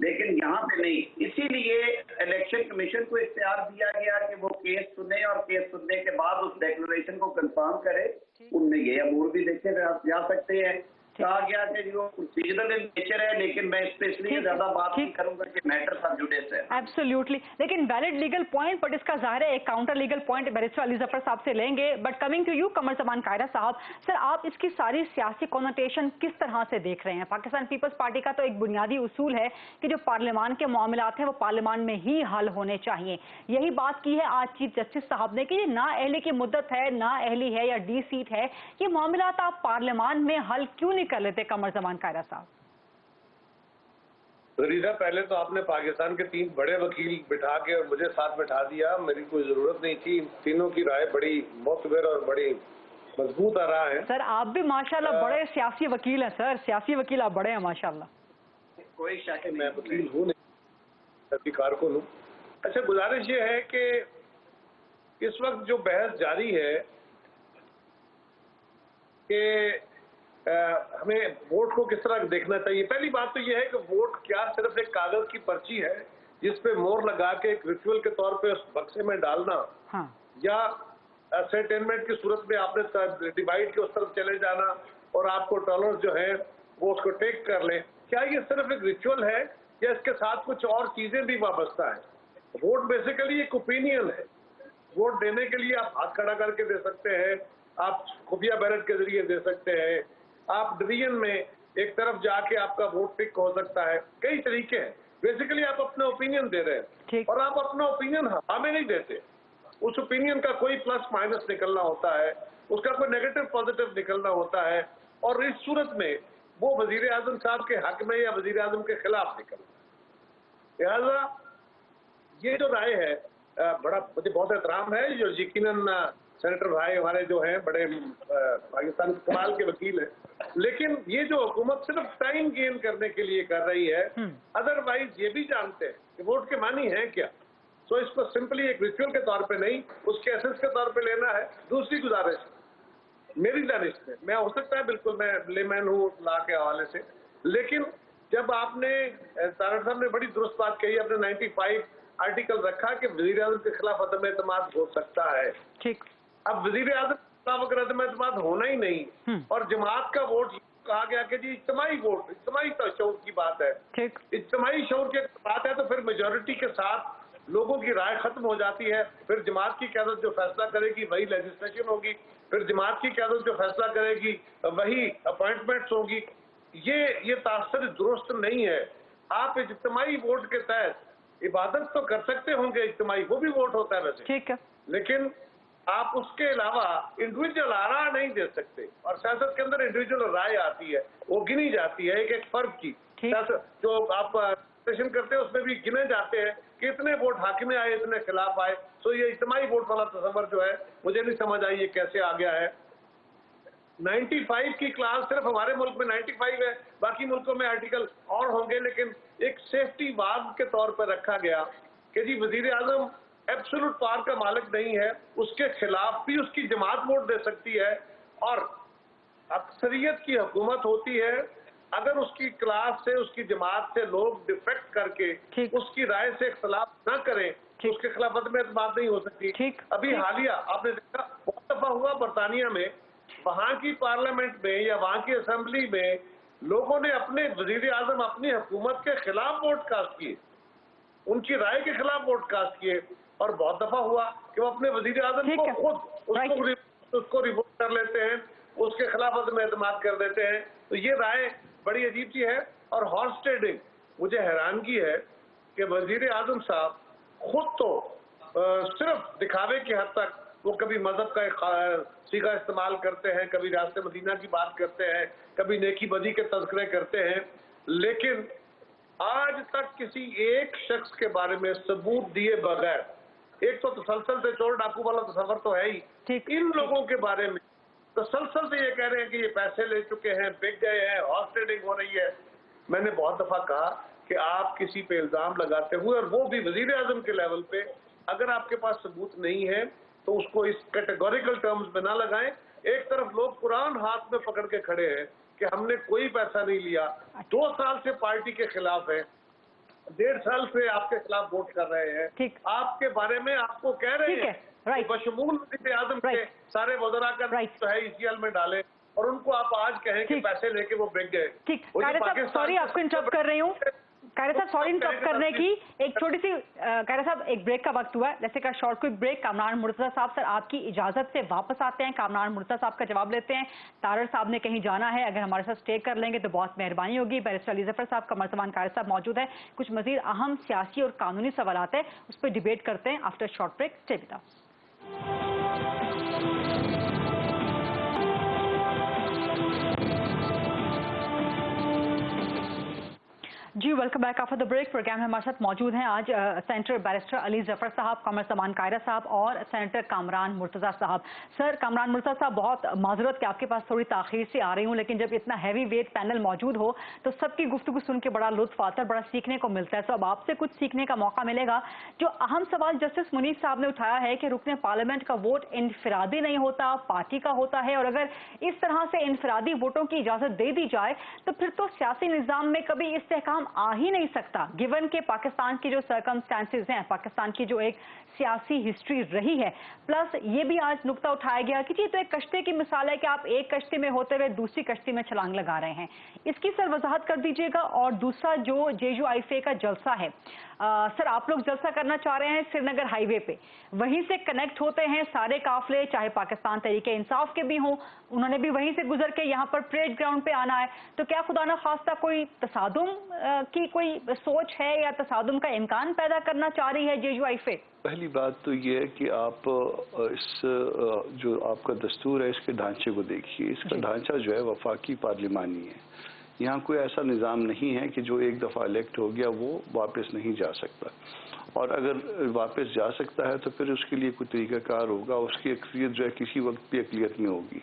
लेकिन यहाँ पे नहीं। इसीलिए इलेक्शन कमीशन को इख्तियार दिया गया कि वो केस सुने और केस सुनने के बाद उस डिक्लेरेशन को कंफर्म करे। उनमें ये अमूर भी देखे जा सकते हैं। कहा गया कि जो प्रोसीजरल इन नेचर है, लेकिन मैं इस पे इसलिए ज्यादा बात नहीं करूंगा कि मैटर सब जुड़े से। एब्सोल्युटली, लेकिन वैलिड लीगल पॉइंट, बट इसका जाहिर है एक counter legal point barrister Ali Zafar साहब से लेंगे। बट कमिंग टू यू कमर जमान कायरा साहब, सर आप इसकी सारी सियासी कॉनोटेशन किस तरह से देख रहे हैं? पाकिस्तान पीपल्स पार्टी का तो एक बुनियादी उसूल है कि जो पार्लियामान के मामलात हैं वो पार्लियामान में ही हल होने चाहिए। यही बात की है आज चीफ जस्टिस साहब ने कि ना अहली की मुद्दत है, ना अहली है या डी सीट है, ये मामलात आप पार्लियामान में हल क्यों नहीं कर लेते? कमर जमान कायरा साहब, रीजा, पहले तो आपने पाकिस्तान के 3 बड़े वकील बिठा के और मुझे साथ बिठा दिया, मेरी कोई जरूरत नहीं थी। तीनों की राय बड़ी मोतबर और बड़ी मजबूत आ रहा है। सर आप भी माशाल्लाह बड़े सियासी वकील हैं सर, सियासी वकील आप बड़े हैं माशाल्लाह। कोई शक नहीं, मैं वकील हूँ नहीं, कारकुन हूँ। अच्छा, गुजारिश ये है कि इस वक्त जो बहस जारी है कि हमें वोट को किस तरह देखना चाहिए। पहली बात तो यह है कि वोट क्या सिर्फ एक कागज की पर्ची है जिस पे मोहर लगा के एक रिचुअल के तौर पे उस बक्से में डालना, या असरटेनमेंट की सूरत में आपने डिवाइड के उस तरफ चले जाना और आपको डॉलर जो है वो उसको टेक कर लें? क्या ये सिर्फ एक रिचुअल है या इसके साथ कुछ और चीजें भी वाबस्ता है? वोट बेसिकली एक ओपिनियन है। वोट देने के लिए आप हाथ खड़ा करके दे सकते हैं, आप खुफिया बैलेट के जरिए दे सकते हैं, आप डिवीजन में एक तरफ जाके आपका वोट टिक हो सकता है, कई तरीके हैं। बेसिकली आप अपने ओपिनियन दे रहे हैं और आप अपना ओपिनियन हमें नहीं देते। उस ओपिनियन का कोई प्लस माइनस निकलना होता है, उसका कोई नेगेटिव पॉजिटिव निकलना होता है, और इस सूरत में वो वजीर आजम साहब के हक में या वजीर आजम के खिलाफ निकलना है। लिहाजा ये जो राय है बड़ा मुझे बहुत एहतराम है, जो यकीनन सेनेटर भाई हमारे जो हैं बड़े पाकिस्तान के कमाल के वकील हैं, लेकिन ये जो हुकूमत सिर्फ टाइम गेन करने के लिए कर रही है, अदरवाइज ये भी जानते हैं कि वोट के मानी है क्या। तो इसको सिंपली एक रिचुअल के तौर पे नहीं, उसके एसेंस के तौर पे लेना है। दूसरी गुजारिश मेरी दानिश में, मैं हो सकता है बिल्कुल मैं लेमैन हूँ ला के हवाले से, लेकिन जब आपने तारड़ साहब ने बड़ी दुरुस्त बात कही, आपने 95 आर्टिकल रखा कि वजीर आजम के खिलाफ अदम एतमाद हो सकता है। ठीक, अब वजीर आजम के खिलाफ अगर अदम एतमाद होना ही नहीं और जमात का वोट कहा गया कि जी इज्तिमाई वोट, इज्तिमाई शऊर की बात है, ठीक, इज्तिमाई शऊर की बात है, तो फिर मेजोरिटी के साथ लोगों की राय खत्म हो जाती है। फिर जमात की क़यादत जो फैसला करेगी वही लेजिस्लेशन होगी, फिर जमात की क़यादत जो फैसला करेगी वही अपॉइंटमेंट्स होगी। ये तासर दुरुस्त नहीं है। आप इज्तिमाई वोट के तहत इबादत तो कर सकते होंगे, इज्तिमाई वो भी वोट होता है वैसे, ठीक है, लेकिन आप उसके अलावा इंडिविजुअल आरा नहीं दे सकते। और सियासत के अंदर इंडिविजुअल राय आती है, वो गिनी जाती है एक एक फर्द की। जो आप सेशन करते हैं उसमें भी गिने जाते हैं कि इतने वोट हाकिम आए, इतने खिलाफ आए। तो ये इज्तिमाई वोट वाला तस्वर जो है मुझे नहीं समझ आई ये कैसे आ गया है। 95 की क्लास सिर्फ हमारे मुल्क में 95 है, बाकी मुल्कों में आर्टिकल और होंगे, लेकिन एक सेफ्टी वार्ड के तौर पर रखा गया कि जी वजीर आजम एब्सोल्यूट पावर का मालिक नहीं है, उसके खिलाफ भी उसकी जमात वोट दे सकती है। और अक्सरियत की हुकूमत होती है, अगर उसकी क्लास से, उसकी जमात से लोग डिफेक्ट करके उसकी राय से इख्तलाफ न करें तो उसके खिलाफ में बात नहीं हो सकती। अभी हालिया आपने देखा बहुत दफा हुआ बरतानिया में, वहां की पार्लियामेंट में या वहां की असेंबली में लोगों ने अपने वजीर आजम अपनी हुकूमत के खिलाफ वोट कास्ट किए, उनकी राय के खिलाफ वोट कास्ट किए। और बहुत दफा हुआ कि वो अपने वजीर आजम को खुद उसको रिवोक कर लेते हैं, उसके खिलाफ अदम एतमाद कर देते हैं। तो ये राय बड़ी अजीब सी है। और हॉर्स ट्रेडिंग, मुझे हैरानगी है कि वजीर आजम साहब खुद तो सिर्फ दिखावे की हद तक वो कभी मजहब का सीगा इस्तेमाल करते हैं, कभी रास्ते मदीना की बात करते हैं, कभी नेकी बदी के तज़किरे करते हैं, लेकिन आज तक किसी एक शख्स के बारे में सबूत दिए बगैर, एक तो तसलसल से चोर डाकू वाला तस्वर तो है ही, इन लोगों के बारे में तसलसल से ये कह रहे हैं कि ये पैसे ले चुके हैं, बिक गए हैं, हॉर्स ट्रेडिंग हो रही है। मैंने बहुत दफा कहा कि आप किसी पे इल्जाम लगाते हुए, और वो भी वजीर आजम के लेवल पे, अगर आपके पास सबूत नहीं है तो उसको इस कैटेगोरिकल टर्म्स में ना लगाएं। एक तरफ लोग कुरान हाथ में पकड़ के खड़े हैं कि हमने कोई पैसा नहीं लिया, 2 साल से पार्टी के खिलाफ है, 1.5 साल से आपके खिलाफ वोट कर रहे हैं, आपके बारे में आपको कह रहे हैं बशमूल वज़ीर आज़म के सारे वज़रा का जो है ECL में डाले, और उनको आप आज कहें कि पैसे लेके वो बिक गए। ठीक, कायरा साहब सॉरी आपको इंटरप्ट कर रही हूँ, कायरा साहब सॉरी इंटरप्ट करने की, एक छोटी सी कायरा साहब एक ब्रेक का वक्त हुआ है, जैसे का short quick break. Kamran Murtaza साहब सर आपकी इजाजत से वापस आते हैं, कामरान मुर्तज़ा साहब का जवाब लेते हैं। तारड़ साहब ने कहीं जाना है, अगर हमारे साथ स्टे कर लेंगे तो बहुत मेहरबानी होगी। बैरिस्टर अली ज़फ़र साहब, कमर ज़मान कायरा साहब मौजूद है, कुछ मजीद अहम सियासी और कानूनी सवाल है उस पर डिबेट करते हैं after short break. Stay with us. जी welcome back after the break. Programme में हमारे साथ मौजूद हैं आज सेनेटर बैरिस्टर अली ज़फ़र साहब, कमर ज़मान कायरा साहब और सेनेटर कामरान मुर्तज़ा साहब। सर कामरान मुर्तज़ा साहब, बहुत माजरत कि आपके पास थोड़ी ताख़ीर से आ रही हूँ, लेकिन जब इतना हैवी वेट पैनल मौजूद हो तो सबकी गुफ्तगू सुन के बड़ा लुत्फ़ आता है, बड़ा सीखने को मिलता है। तो अब आपसे कुछ सीखने का मौका मिलेगा। जो अहम सवाल जस्टिस मुनीर साहब ने उठाया है कि रुकने पार्लियामेंट का वोट इनफरादी नहीं होता, पार्टी का होता है, और अगर इस तरह से इनफरादी वोटों की इजाज़त दे दी जाए तो फिर तो सियासी निज़ाम में कभी इस्तेहकाम आ ही नहीं सकता, गिवन के पाकिस्तान की जो सर्कमस्टेंसेस हैं, पाकिस्तान की जो एक सियासी हिस्ट्री रही है। प्लस ये भी आज नुक्ता उठाया गया कि ये तो एक कश्ती की मिसाल है कि आप एक कश्ती में होते हुए दूसरी कश्ती में छलांग लगा रहे हैं। इसकी सर वजाहत कर दीजिएगा। और दूसरा जो JUIFA का जलसा है, सर आप लोग जलसा करना चाह रहे हैं श्रीनगर हाईवे पे, वहीं से कनेक्ट होते हैं सारे काफले, चाहे पाकिस्तान तहरीक इंसाफ के भी हों, उन्होंने भी वहीं से गुजर के यहाँ पर परेड ग्राउंड पे आना है। तो क्या खुदा न खास्ता कोई तसादुम की कोई सोच है या तसादुम का इम्कान पैदा करना चाह रही है JUIFA? पहली बात तो ये है कि आप इस जो आपका दस्तूर है इसके ढांचे को देखिए। इसका ढांचा जो है वफाकी पार्लिमानी है। यहाँ कोई ऐसा निज़ाम नहीं है कि जो एक दफ़ा इलेक्ट हो गया वो वापस नहीं जा सकता, और अगर वापस जा सकता है तो फिर उसके लिए कोई तरीक़ाकार होगा, उसकी अक्सरियत जो है किसी वक्त भी अक़लियत में होगी।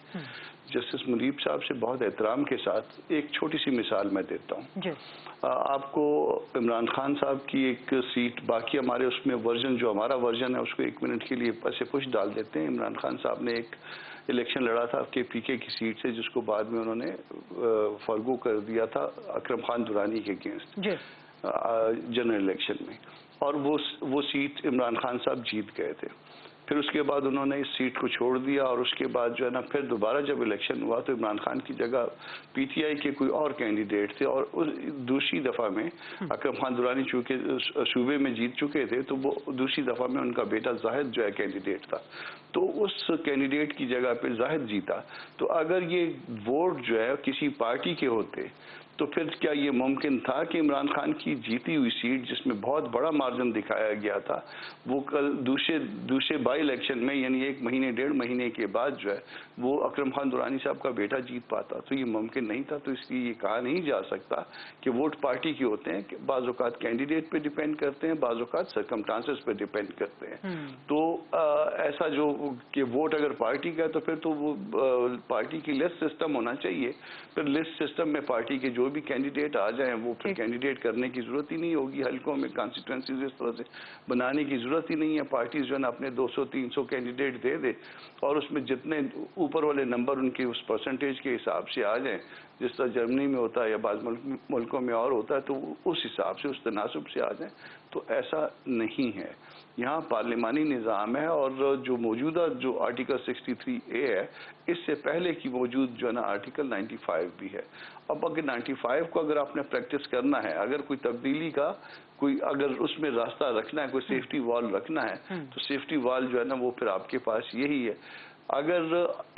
जस्टिस मुनीब साहब से बहुत एहतराम के साथ एक छोटी सी मिसाल मैं देता हूँ। आपको इमरान खान साहब की एक सीट, बाकी हमारे उसमें वर्जन, जो हमारा वर्जन है उसको 1 मिनट के लिए ऐसे पुश डाल देते हैं। इमरान खान साहब ने एक इलेक्शन लड़ा था KPK की सीट से, जिसको बाद में उन्होंने फॉरगो कर दिया था अकरम खान दुरानी के अगेंस्ट जनरल इलेक्शन में, और वो सीट इमरान खान साहब जीत गए थे। फिर उसके बाद उन्होंने इस सीट को छोड़ दिया, और उसके बाद जो है ना फिर दोबारा जब इलेक्शन हुआ तो इमरान खान की जगह PTI के कोई और कैंडिडेट थे, और दूसरी दफ़ा में अकरम खान दुरानी चूँकि सूबे में जीत चुके थे तो वो दूसरी दफ़ा में उनका बेटा जाहिद जो है कैंडिडेट था, तो उस कैंडिडेट की जगह पे जाहिद जीता। तो अगर ये वोट जो है किसी पार्टी के होते तो फिर क्या ये मुमकिन था कि इमरान खान की जीती हुई सीट, जिसमें बहुत बड़ा मार्जिन दिखाया गया था, वो कल दूसरे बाई इलेक्शन में यानी 1 महीने 1.5 महीने के बाद जो है वो अकरम खान दुरानी साहब का बेटा जीत पाता? तो ये मुमकिन नहीं था। तो इसलिए ये कहा नहीं जा सकता कि वोट पार्टी के होते हैं, कि बाज़ औक़ात कैंडिडेट पे डिपेंड करते हैं, बाज़ औक़ात सर्कमस्टांसेस पे डिपेंड करते हैं। तो ऐसा जो कि वोट अगर पार्टी का है तो फिर तो वो पार्टी की लिस्ट सिस्टम होना चाहिए। फिर लिस्ट सिस्टम में पार्टी के जो भी कैंडिडेट आ जाएं वो फिर कैंडिडेट करने की जरूरत ही नहीं होगी। हल्कों में कॉन्स्टिट्यूंसीज इस तरह से बनाने की जरूरत ही नहीं है। पार्टीज जो है ना अपने 200-300 कैंडिडेट दे दे, और उसमें जितने ऊपर वाले नंबर उनके उस परसेंटेज के हिसाब से आ जाएं, जिस तरह जर्मनी में होता है या बाज़ मुल्कों में और होता है, तो उस हिसाब से, उस तनासब से आ जाएं। तो ऐसा नहीं है। यहाँ पार्लिमानी निज़ाम है, और जो मौजूदा जो आर्टिकल 63A है, इससे पहले की मौजूद जो है ना आर्टिकल 95 भी है। अब अगर 95 को अगर आपने प्रैक्टिस करना है, अगर कोई तब्दीली का कोई अगर उसमें रास्ता रखना है, कोई सेफ्टी वॉल रखना है, तो सेफ्टी वॉल जो है ना वो फिर आपके पास यही है। अगर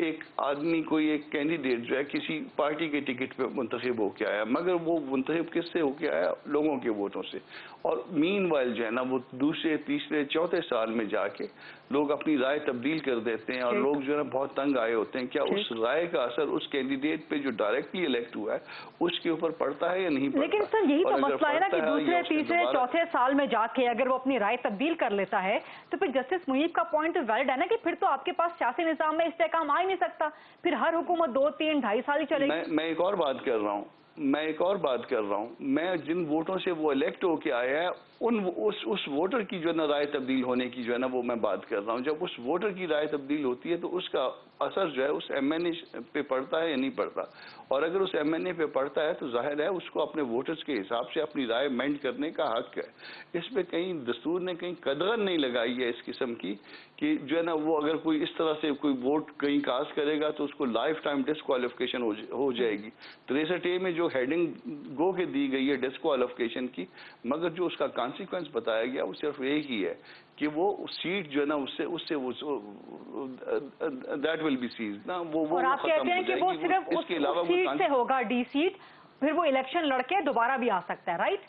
एक आदमी, कोई एक कैंडिडेट जो है किसी पार्टी के टिकट पे मुंतखब होके आया, मगर वो मुंतखब किससे होके आया? लोगों के वोटों से। और मीनवाइल जो है ना वो दूसरे, तीसरे, चौथे साल में जाके लोग अपनी राय तब्दील कर देते हैं, और लोग जो है ना बहुत तंग आए होते हैं। क्या उस राय का असर उस कैंडिडेट पे जो डायरेक्टली इलेक्ट हुआ है उसके ऊपर पड़ता है या नहीं पड़ता? लेकिन सर यही तो मसला है ना कि दूसरे, तीसरे, चौथे साल में जाके अगर वो अपनी राय तब्दील कर लेता है तो फिर जस्टिस मुनीब का पॉइंट वैलिड है ना कि फिर तो आपके पास सियासी निजाम में इस तरह काम आ ही नहीं सकता। फिर हर हुकूमत 2, 3, 2.5 साल ही चलेगी। मैं एक और बात कर रहा हूँ, मैं जिन वोटों से वो इलेक्ट होके आया है उस वोटर की जो है ना राय तब्दील होने की जो है ना वो मैं बात कर रहा हूँ। जब उस वोटर की राय तब्दील होती है तो उसका असर जो है उस MNA पे पड़ता है या नहीं पड़ता? और अगर उस MNA पे पड़ता है तो जाहिर है उसको अपने वोटर्स के हिसाब से अपनी राय मेंड करने का हक है। इसमें कहीं दस्तूर ने कहीं कदर नहीं लगाई है इस किस्म की कि जो है ना वो अगर कोई इस तरह से कोई वोट कहीं कास्ट करेगा तो उसको लाइफ टाइम डिस्क्वालिफिकेशन हो जाएगी। 63A में जो हेडिंग गो के दी गई है डिस्क्वालिफिकेशन की, मगर जो उसका कॉन्सिक्वेंस बताया गया वो सिर्फ एक ही है कि वो सीट जो है ना उससे वो दैट विल बी सीज ना वो और आप कहते हैं कि वो सिर्फ उस सीट से होगा, D सीट, फिर वो इलेक्शन लड़के दोबारा भी आ सकता है, राइट?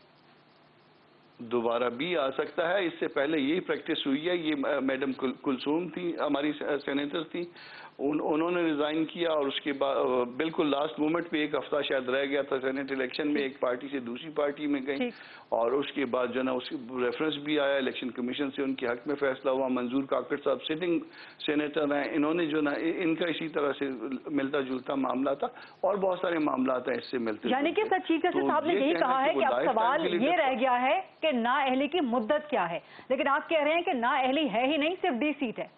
दोबारा भी आ सकता है। इससे पहले यही प्रैक्टिस हुई है। ये मैडम कुलसूम थी, हमारी सेनेटर थी, उन्होंने रिजाइन किया, और उसके बाद बिल्कुल लास्ट मोमेंट पे 1 हफ्ता शायद रह गया था सेनेट इलेक्शन में, एक पार्टी से दूसरी पार्टी में गई, और उसके बाद जो है ना उसकी रेफरेंस भी आया इलेक्शन कमीशन से, उनके हक में फैसला हुआ। मंजूर काकड़ साहब सिटिंग सेनेटर हैं, इन्होंने जो ना इनका इसी तरह से मिलता जुलता मामला था, और बहुत सारे मामला हैं इससे मिलते। यानी कि सर चीफ जस्टिस साहब ने यही कहा है कि अब सवाल ये रह गया है कि नाअहली की मुद्दत क्या है, लेकिन आप कह रहे हैं कि नाअहली है ही नहीं, सिर्फ D सीट है।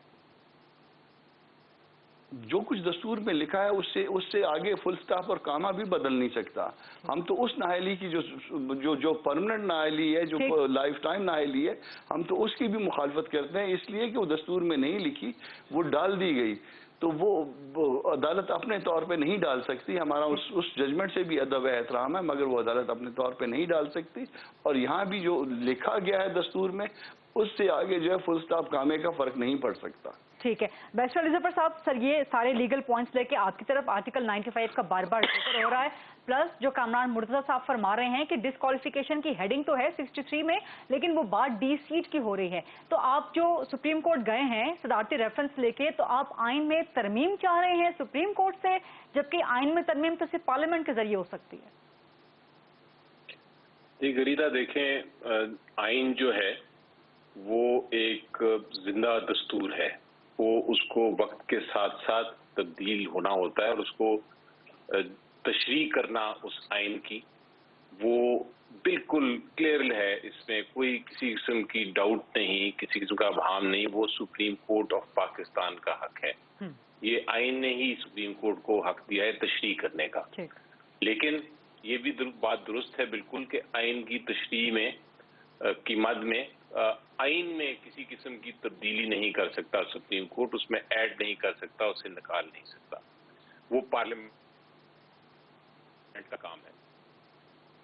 जो कुछ दस्तूर में लिखा है उससे आगे फुल स्टॉप और कामा भी बदल नहीं सकता। हम तो उस नाअहली की जो परमानेंट नाअहली है, जो लाइफ टाइम नाअहली है, हम तो उसकी भी मुखालफत करते हैं, इसलिए कि वो दस्तूर में नहीं लिखी, वो डाल दी गई। तो वो अदालत अपने तौर पे नहीं डाल सकती। हमारा उस जजमेंट से भी अदब एहतराम है, मगर वो अदालत अपने तौर पे नहीं डाल सकती। और यहाँ भी जो लिखा गया है दस्तूर में, उससे आगे जो है फुल स्टॉप कामे का फर्क नहीं पड़ सकता। ठीक है, बैरिस्टर अली ज़फ़र साहब, सर ये सारे लीगल पॉइंट्स लेके आपकी तरफ आर्टिकल 95 का बार बार जिक्र हो रहा है, प्लस जो कामरान मुर्तज़ा साहब फरमा रहे हैं कि डिस्क्वालिफिकेशन की हेडिंग तो है 63 में, लेकिन वो बात D सीट की हो रही है। तो आप जो सुप्रीम कोर्ट गए हैं सदारती रेफरेंस लेके, तो आप आइन में तरमीम चाह रहे हैं सुप्रीम कोर्ट से, जबकि आइन में तरमीम तो सिर्फ पार्लियामेंट के जरिए हो सकती है। जी गरीदा, देखें, आइन जो है वो एक जिंदा दस्तूर है। वो उसको वक्त के साथ साथ तब्दील होना होता है और उसको तशरीह करना उस आइन की वो बिल्कुल क्लियर है। इसमें कोई किसी किस्म की डाउट नहीं, किसी किस्म का भाम नहीं। वो सुप्रीम कोर्ट ऑफ पाकिस्तान का हक है। ये आइन ने ही सुप्रीम कोर्ट को हक दिया है तशरीह करने का। लेकिन ये भी बात दुरुस्त है बिल्कुल कि आइन की तशरीह में की मद में आइन में किसी किस्म की तब्दीली नहीं कर सकता सुप्रीम कोर्ट, उसमें ऐड नहीं कर सकता, उसे निकाल नहीं सकता। वो पार्लियामेंट का काम है।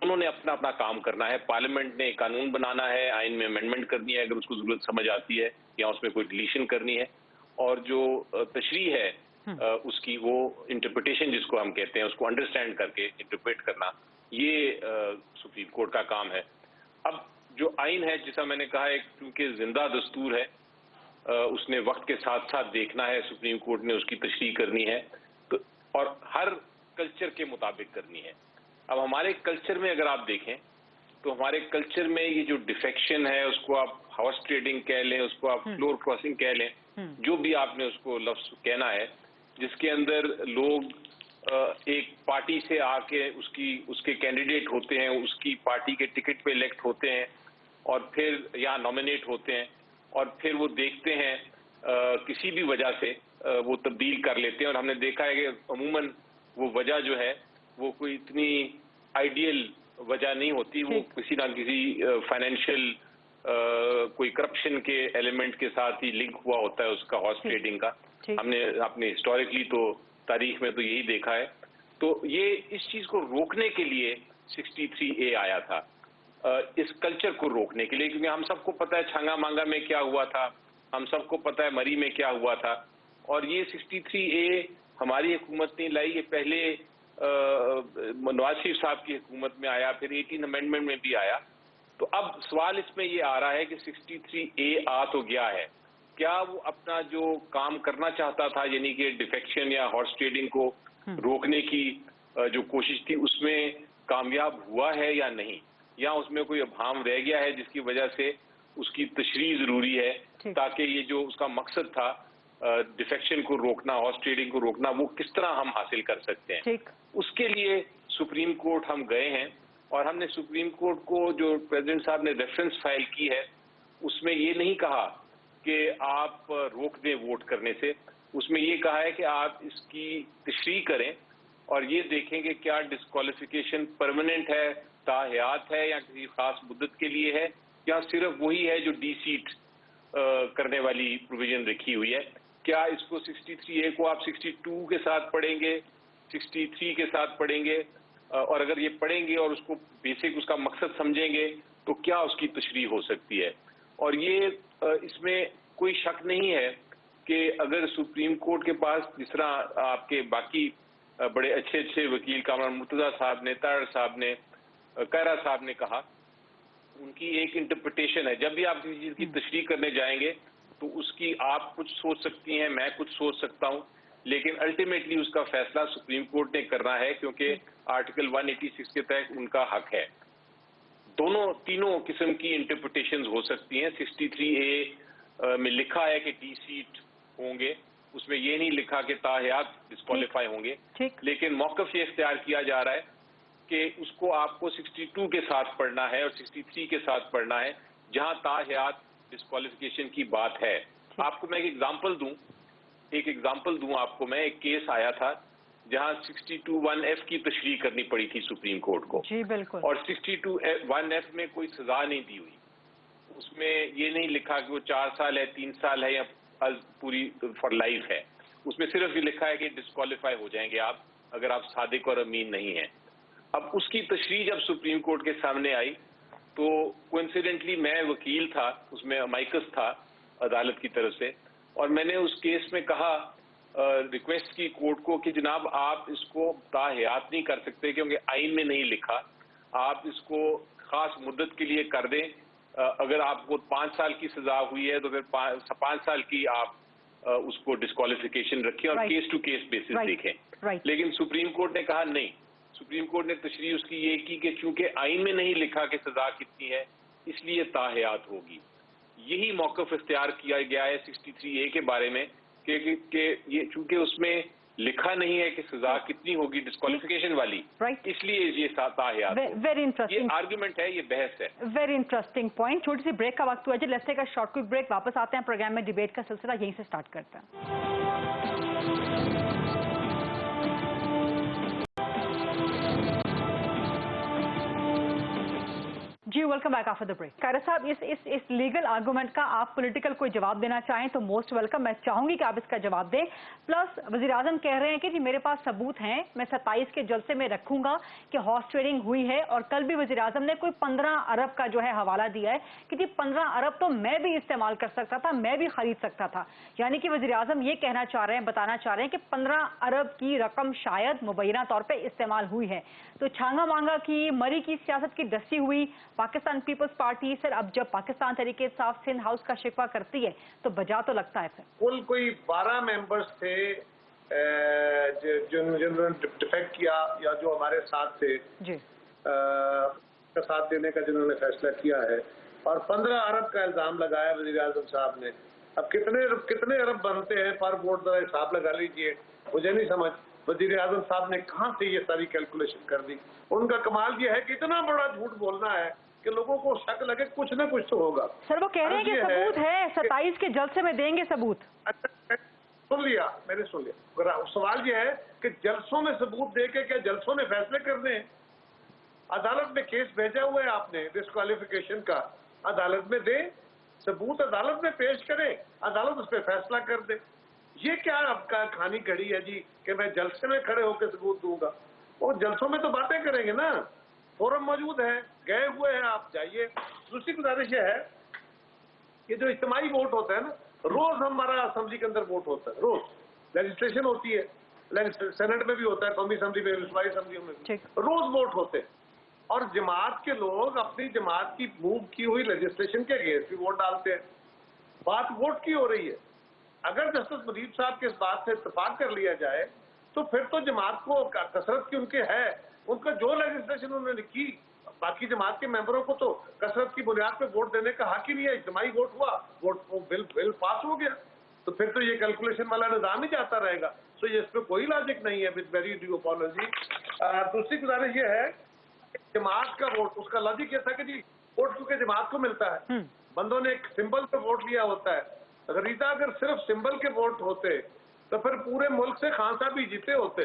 उन्होंने अपना अपना काम करना है। पार्लियामेंट ने कानून बनाना है, आइन में अमेंडमेंट करनी है अगर उसको जरूरत समझ आती है या उसमें कोई डिलीशन करनी है, और जो तशरीह है उसकी वो इंटरप्रिटेशन जिसको हम कहते हैं उसको अंडरस्टैंड करके इंटरप्रेट करना, ये सुप्रीम कोर्ट का काम है। अब जो आइन है, जैसा मैंने कहा है, क्योंकि जिंदा दस्तूर है, उसने वक्त के साथ साथ देखना है, सुप्रीम कोर्ट ने उसकी तशरीह करनी है तो, और हर कल्चर के मुताबिक करनी है। अब हमारे कल्चर में अगर आप देखें तो हमारे कल्चर में ये जो डिफेक्शन है, उसको आप हॉर्स ट्रेडिंग कह लें, उसको आप फ्लोर क्रॉसिंग कह लें, जो भी आपने उसको लफ्ज कहना है, जिसके अंदर लोग एक पार्टी से आके उसके कैंडिडेट होते हैं, उसकी पार्टी के टिकट पे इलेक्ट होते हैं और फिर यहाँ नॉमिनेट होते हैं और फिर वो देखते हैं किसी भी वजह से वो तब्दील कर लेते हैं। और हमने देखा है कि अमूमन वो वजह जो है वो कोई इतनी आइडियल वजह नहीं होती, वो किसी ना किसी फाइनेंशियल कोई करप्शन के एलिमेंट के साथ ही लिंक हुआ होता है उसका हॉर्स ट्रेडिंग का। हमने अपने हिस्टोरिकली तो तारीख में तो यही देखा है। तो ये इस चीज को रोकने के लिए 63A आया था, इस कल्चर को रोकने के लिए, क्योंकि हम सबको पता है छांगा मांगा में क्या हुआ था, हम सबको पता है मरी में क्या हुआ था। और ये 63A हमारी हुकूमत ने लाई, ये पहले नवाज शरीफ साहब की हुकूमत में आया, फिर 18 अमेंडमेंट में भी आया। तो अब सवाल इसमें ये आ रहा है कि 63A आ तो गया है, क्या वो अपना जो काम करना चाहता था, यानी कि डिफेक्शन या हॉर्स ट्रेडिंग को रोकने की जो कोशिश थी, उसमें कामयाब हुआ है या नहीं, या उसमें कोई अभाम रह गया है जिसकी वजह से उसकी तशरीह जरूरी है, ताकि ये जो उसका मकसद था डिफेक्शन को रोकना, हॉर्स ट्रेडिंग को रोकना, वो किस तरह हम हासिल कर सकते हैं। उसके लिए सुप्रीम कोर्ट हम गए हैं और हमने सुप्रीम कोर्ट को जो प्रेसिडेंट साहब ने रेफरेंस फाइल की है उसमें ये नहीं कहा कि आप रोक दें वोट करने से, उसमें ये कहा है कि आप इसकी तशरीह करें और ये देखें कि क्या डिस्क्वालिफिकेशन परमानेंट है, ताहयात है, या किसी खास मुद्दत के लिए है, या सिर्फ वही है जो डी-सीट करने वाली प्रोविजन रखी हुई है। क्या इसको 63A को आप 62 के साथ पढ़ेंगे, 63 के साथ पढ़ेंगे, और अगर ये पढ़ेंगे और उसको बेसिक उसका मकसद समझेंगे तो क्या उसकी तशरीह हो सकती है। और ये इसमें कोई शक नहीं है कि अगर सुप्रीम कोर्ट के पास, जिस तरह आपके बाकी बड़े अच्छे अच्छे वकील कामरान मुर्तजा साहब ने, तारड़ साहब ने, कैरा साहब ने कहा, उनकी एक इंटरप्रिटेशन है। जब भी आप किसी चीज की तशरीह करने जाएंगे तो उसकी आप कुछ सोच सकती हैं, मैं कुछ सोच सकता हूं, लेकिन अल्टीमेटली उसका फैसला सुप्रीम कोर्ट ने करना है, क्योंकि आर्टिकल 186 के तहत उनका हक है। तीनों किस्म की इंटरप्रिटेशंस हो सकती हैं। 63A में लिखा है कि डी-सीट होंगे, उसमें ये नहीं लिखा कि ताहयात डिस्क्वालीफाई होंगे, लेकिन मौकफ ये इख्तियार किया जा रहा है कि उसको आपको 62 के साथ पढ़ना है और 63 के साथ पढ़ना है, जहां ताहयात डिस्क्वालिफिकेशन की बात है। आपको मैं एक एग्जांपल दूं आपको मैं, एक केस आया था जहां 62(1)F की तशरीह करनी पड़ी थी सुप्रीम कोर्ट को। जी बिल्कुल। और 62(1)F में कोई सजा नहीं दी हुई, उसमें ये नहीं लिखा कि वो 4 साल है, 3 साल है, या पूरी फॉर लाइफ है। उसमें सिर्फ ये लिखा है कि डिस्क्वालीफाई हो जाएंगे आप अगर आप सादिक और अमीन नहीं हैं। अब उसकी तशरीह जब सुप्रीम कोर्ट के सामने आई तो कोइंसिडेंटली मैं वकील था, उसमें अमाइकस था अदालत की तरफ से, और मैंने उस केस में कहा, रिक्वेस्ट की कोर्ट को कि जनाब आप इसको ताहयात नहीं कर सकते क्योंकि आइन में नहीं लिखा, आप इसको खास मुद्दत के लिए कर दें। अगर आपको 5 साल की सजा हुई है तो फिर 5 साल की आप उसको डिस्क्वालिफिकेशन रखें और केस टू केस बेसिस देखें। लेकिन सुप्रीम कोर्ट ने कहा नहीं, सुप्रीम कोर्ट ने तशरीह उसकी ये की कि चूंकि आइन में नहीं लिखा कि सजा कितनी है, इसलिए ताहयात होगी। यही मौक़िफ़ इख्तियार किया गया है 63A के बारे में कि ये चूंकि उसमें लिखा नहीं है कि सजा कितनी होगी डिस्क्वालिफिकेशन वाली, इसलिए ये ताहयात होगी। वेरी इंटरेस्टिंग, ये आर्गुमेंट है, ये बहस है। Very interesting point. छोटी सी ब्रेक का वक्त हुआ है, let's take a short quick break, वापस आते हैं प्रोग्राम में, डिबेट का सिलसिला यहीं से स्टार्ट करते हैं। जी welcome back after the break. Kaira साहब, इस लीगल आर्गूमेंट का आप पॉलिटिकल कोई जवाब देना चाहें तो मोस्ट वेलकम, मैं चाहूंगी कि आप इसका जवाब दें। प्लस वजीर आजम कह रहे हैं कि जी मेरे पास सबूत हैं, मैं 27 के जलसे में रखूंगा कि हॉर्स ट्रेडिंग हुई है, और कल भी वजीर आजम ने कोई 15 अरब का जो है हवाला दिया है कि जी 15 अरब तो मैं भी इस्तेमाल कर सकता था, मैं भी खरीद सकता था। यानी कि वजीर आजम ये कहना चाह रहे हैं, बताना चाह रहे हैं कि 15 अरब की रकम शायद मुबैना तौर पर इस्तेमाल हुई है। तो छांगा मांगा की, मरी की सियासत की डस्सी हुई पाकिस्तान पीपल्स पार्टी। सर अब जब पाकिस्तान तरीके साफ सिंध हाउस का शिकवा करती है तो बजा तो लगता है। फिर कुल कोई 12 मेंबर्स थे जिन्होंने डिफेक्ट किया या जो हमारे साथ थे जी का साथ देने का जिन्होंने फैसला किया है, और 15 अरब का इल्जाम लगाया वज़ीर आज़म साहब ने। अब कितने अरब बनते हैं पर वोट, जरा हिसाब लगा लीजिए, मुझे नहीं समझ वज़ीर आज़म साहब ने कहाँ से ये सारी कैलकुलेशन कर दी। उनका कमाल ये है कि इतना बड़ा झूठ बोलना है कि लोगों को शक लगे कुछ ना कुछ तो होगा। सर वो कह रहे हैं कि सबूत है, 27 के जलसे में देंगे सबूत। अच्छा सुन लिया, मैंने सुन लिया। सवाल ये है कि जलसों में सबूत दे के क्या जलसों में फैसले करने हैं? अदालत में केस भेजा हुआ है आपने डिस्क्वालिफिकेशन का, अदालत में दे सबूत, अदालत में पेश करें, अदालत उस पर फैसला कर दे। ये क्या आपका खानी घड़ी है जी कि मैं जलसे में खड़े होकर सबूत दूंगा? और जलसों में तो बातें करेंगे ना, फोरम मौजूद है, गए हुए हैं, आप जाइए। दूसरी गुजारिश है कि जो इज्तिमाई वोट होता है ना, रोज हमारा असेंबली के अंदर वोट होता है, रोज लेजिस्लेशन होती है, सेनेट में भी होता है, कौमी असेंबली में, सूबाई असेंबलियों में भी रोज वोट होते हैं, और जमात के लोग अपनी जमात की मूव की हुई लेजिस्लेशन के अगेंस्ट भी वोट डालते हैं। बात वोट की हो रही है। अगर जस्टिस मुनीब साहब के इस बात से इत्तेफाक कर लिया जाए तो फिर तो जमात को कसरत की उनके है, उनका जो लेजिस्लेशन उन्होंने की, बाकी जमात के मेंबरों को तो कसरत की बुनियाद पे वोट देने का हक ही नहीं है। इज्तिमाई वोट हुआ, बिल पास हो गया, तो फिर तो ये कैलकुलेशन वाला निजाम ही जाता रहेगा। तो ये इसमें कोई लॉजिक नहीं है, विद वेरी ड्यू अपॉलॉजी। दूसरी गुजारिश ये है जमात का वोट, उसका लॉजिक ये था कि जी वोट चूंकि जमात को मिलता है, बंदों ने एक सिंबल पे वोट लिया होता है। अगर सिर्फ सिंबल के वोट होते तो फिर पूरे मुल्क से खान साहब भी जीते होते,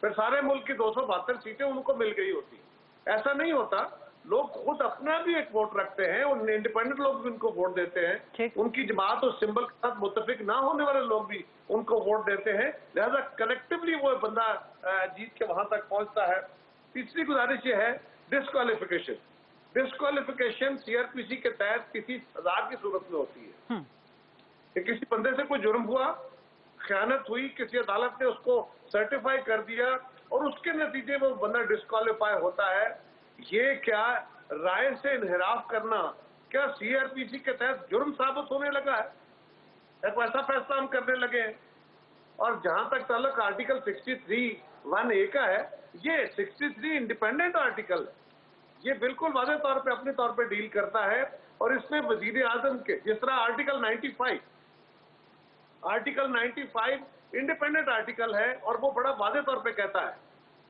फिर सारे मुल्क की 272 सीटें उनको मिल गई होती। ऐसा नहीं होता, लोग खुद अपना भी एक वोट रखते हैं, और इंडिपेंडेंट लोग भी उनको वोट देते हैं, उनकी जमात और सिंबल के साथ मुत्तफिक ना होने वाले लोग भी उनको वोट देते हैं, लिहाजा कलेक्टिवली वो बंदा जीत के वहां तक पहुंचता है। तीसरी गुजारिश ये है डिस्क्वालिफिकेशन सीआरपीसी के तहत किसी सजा की सूरत में होती है कि किसी बंदे से कोई जुर्म हुआ, खयानत हुई, किसी अदालत ने उसको सर्टिफाई कर दिया और उसके नतीजे में वो बंदा डिस्क्वालीफाई होता है। ये क्या राय से इनहिराफ करना क्या सीआरपीसी के तहत जुर्म साबित होने लगा है? एक ऐसा फैसला हम करने लगे हैं। और जहां तक ताल्लुक आर्टिकल 63(1)(a) का है, ये 63 इंडिपेंडेंट आर्टिकल है, ये बिल्कुल वाज़ेह तौर पे अपने तौर पे डील करता है। और इसमें वजीर आजम के जिस तरह आर्टिकल 95 इंडिपेंडेंट आर्टिकल है, और वो बड़ा वाज़ेह तौर पे कहता है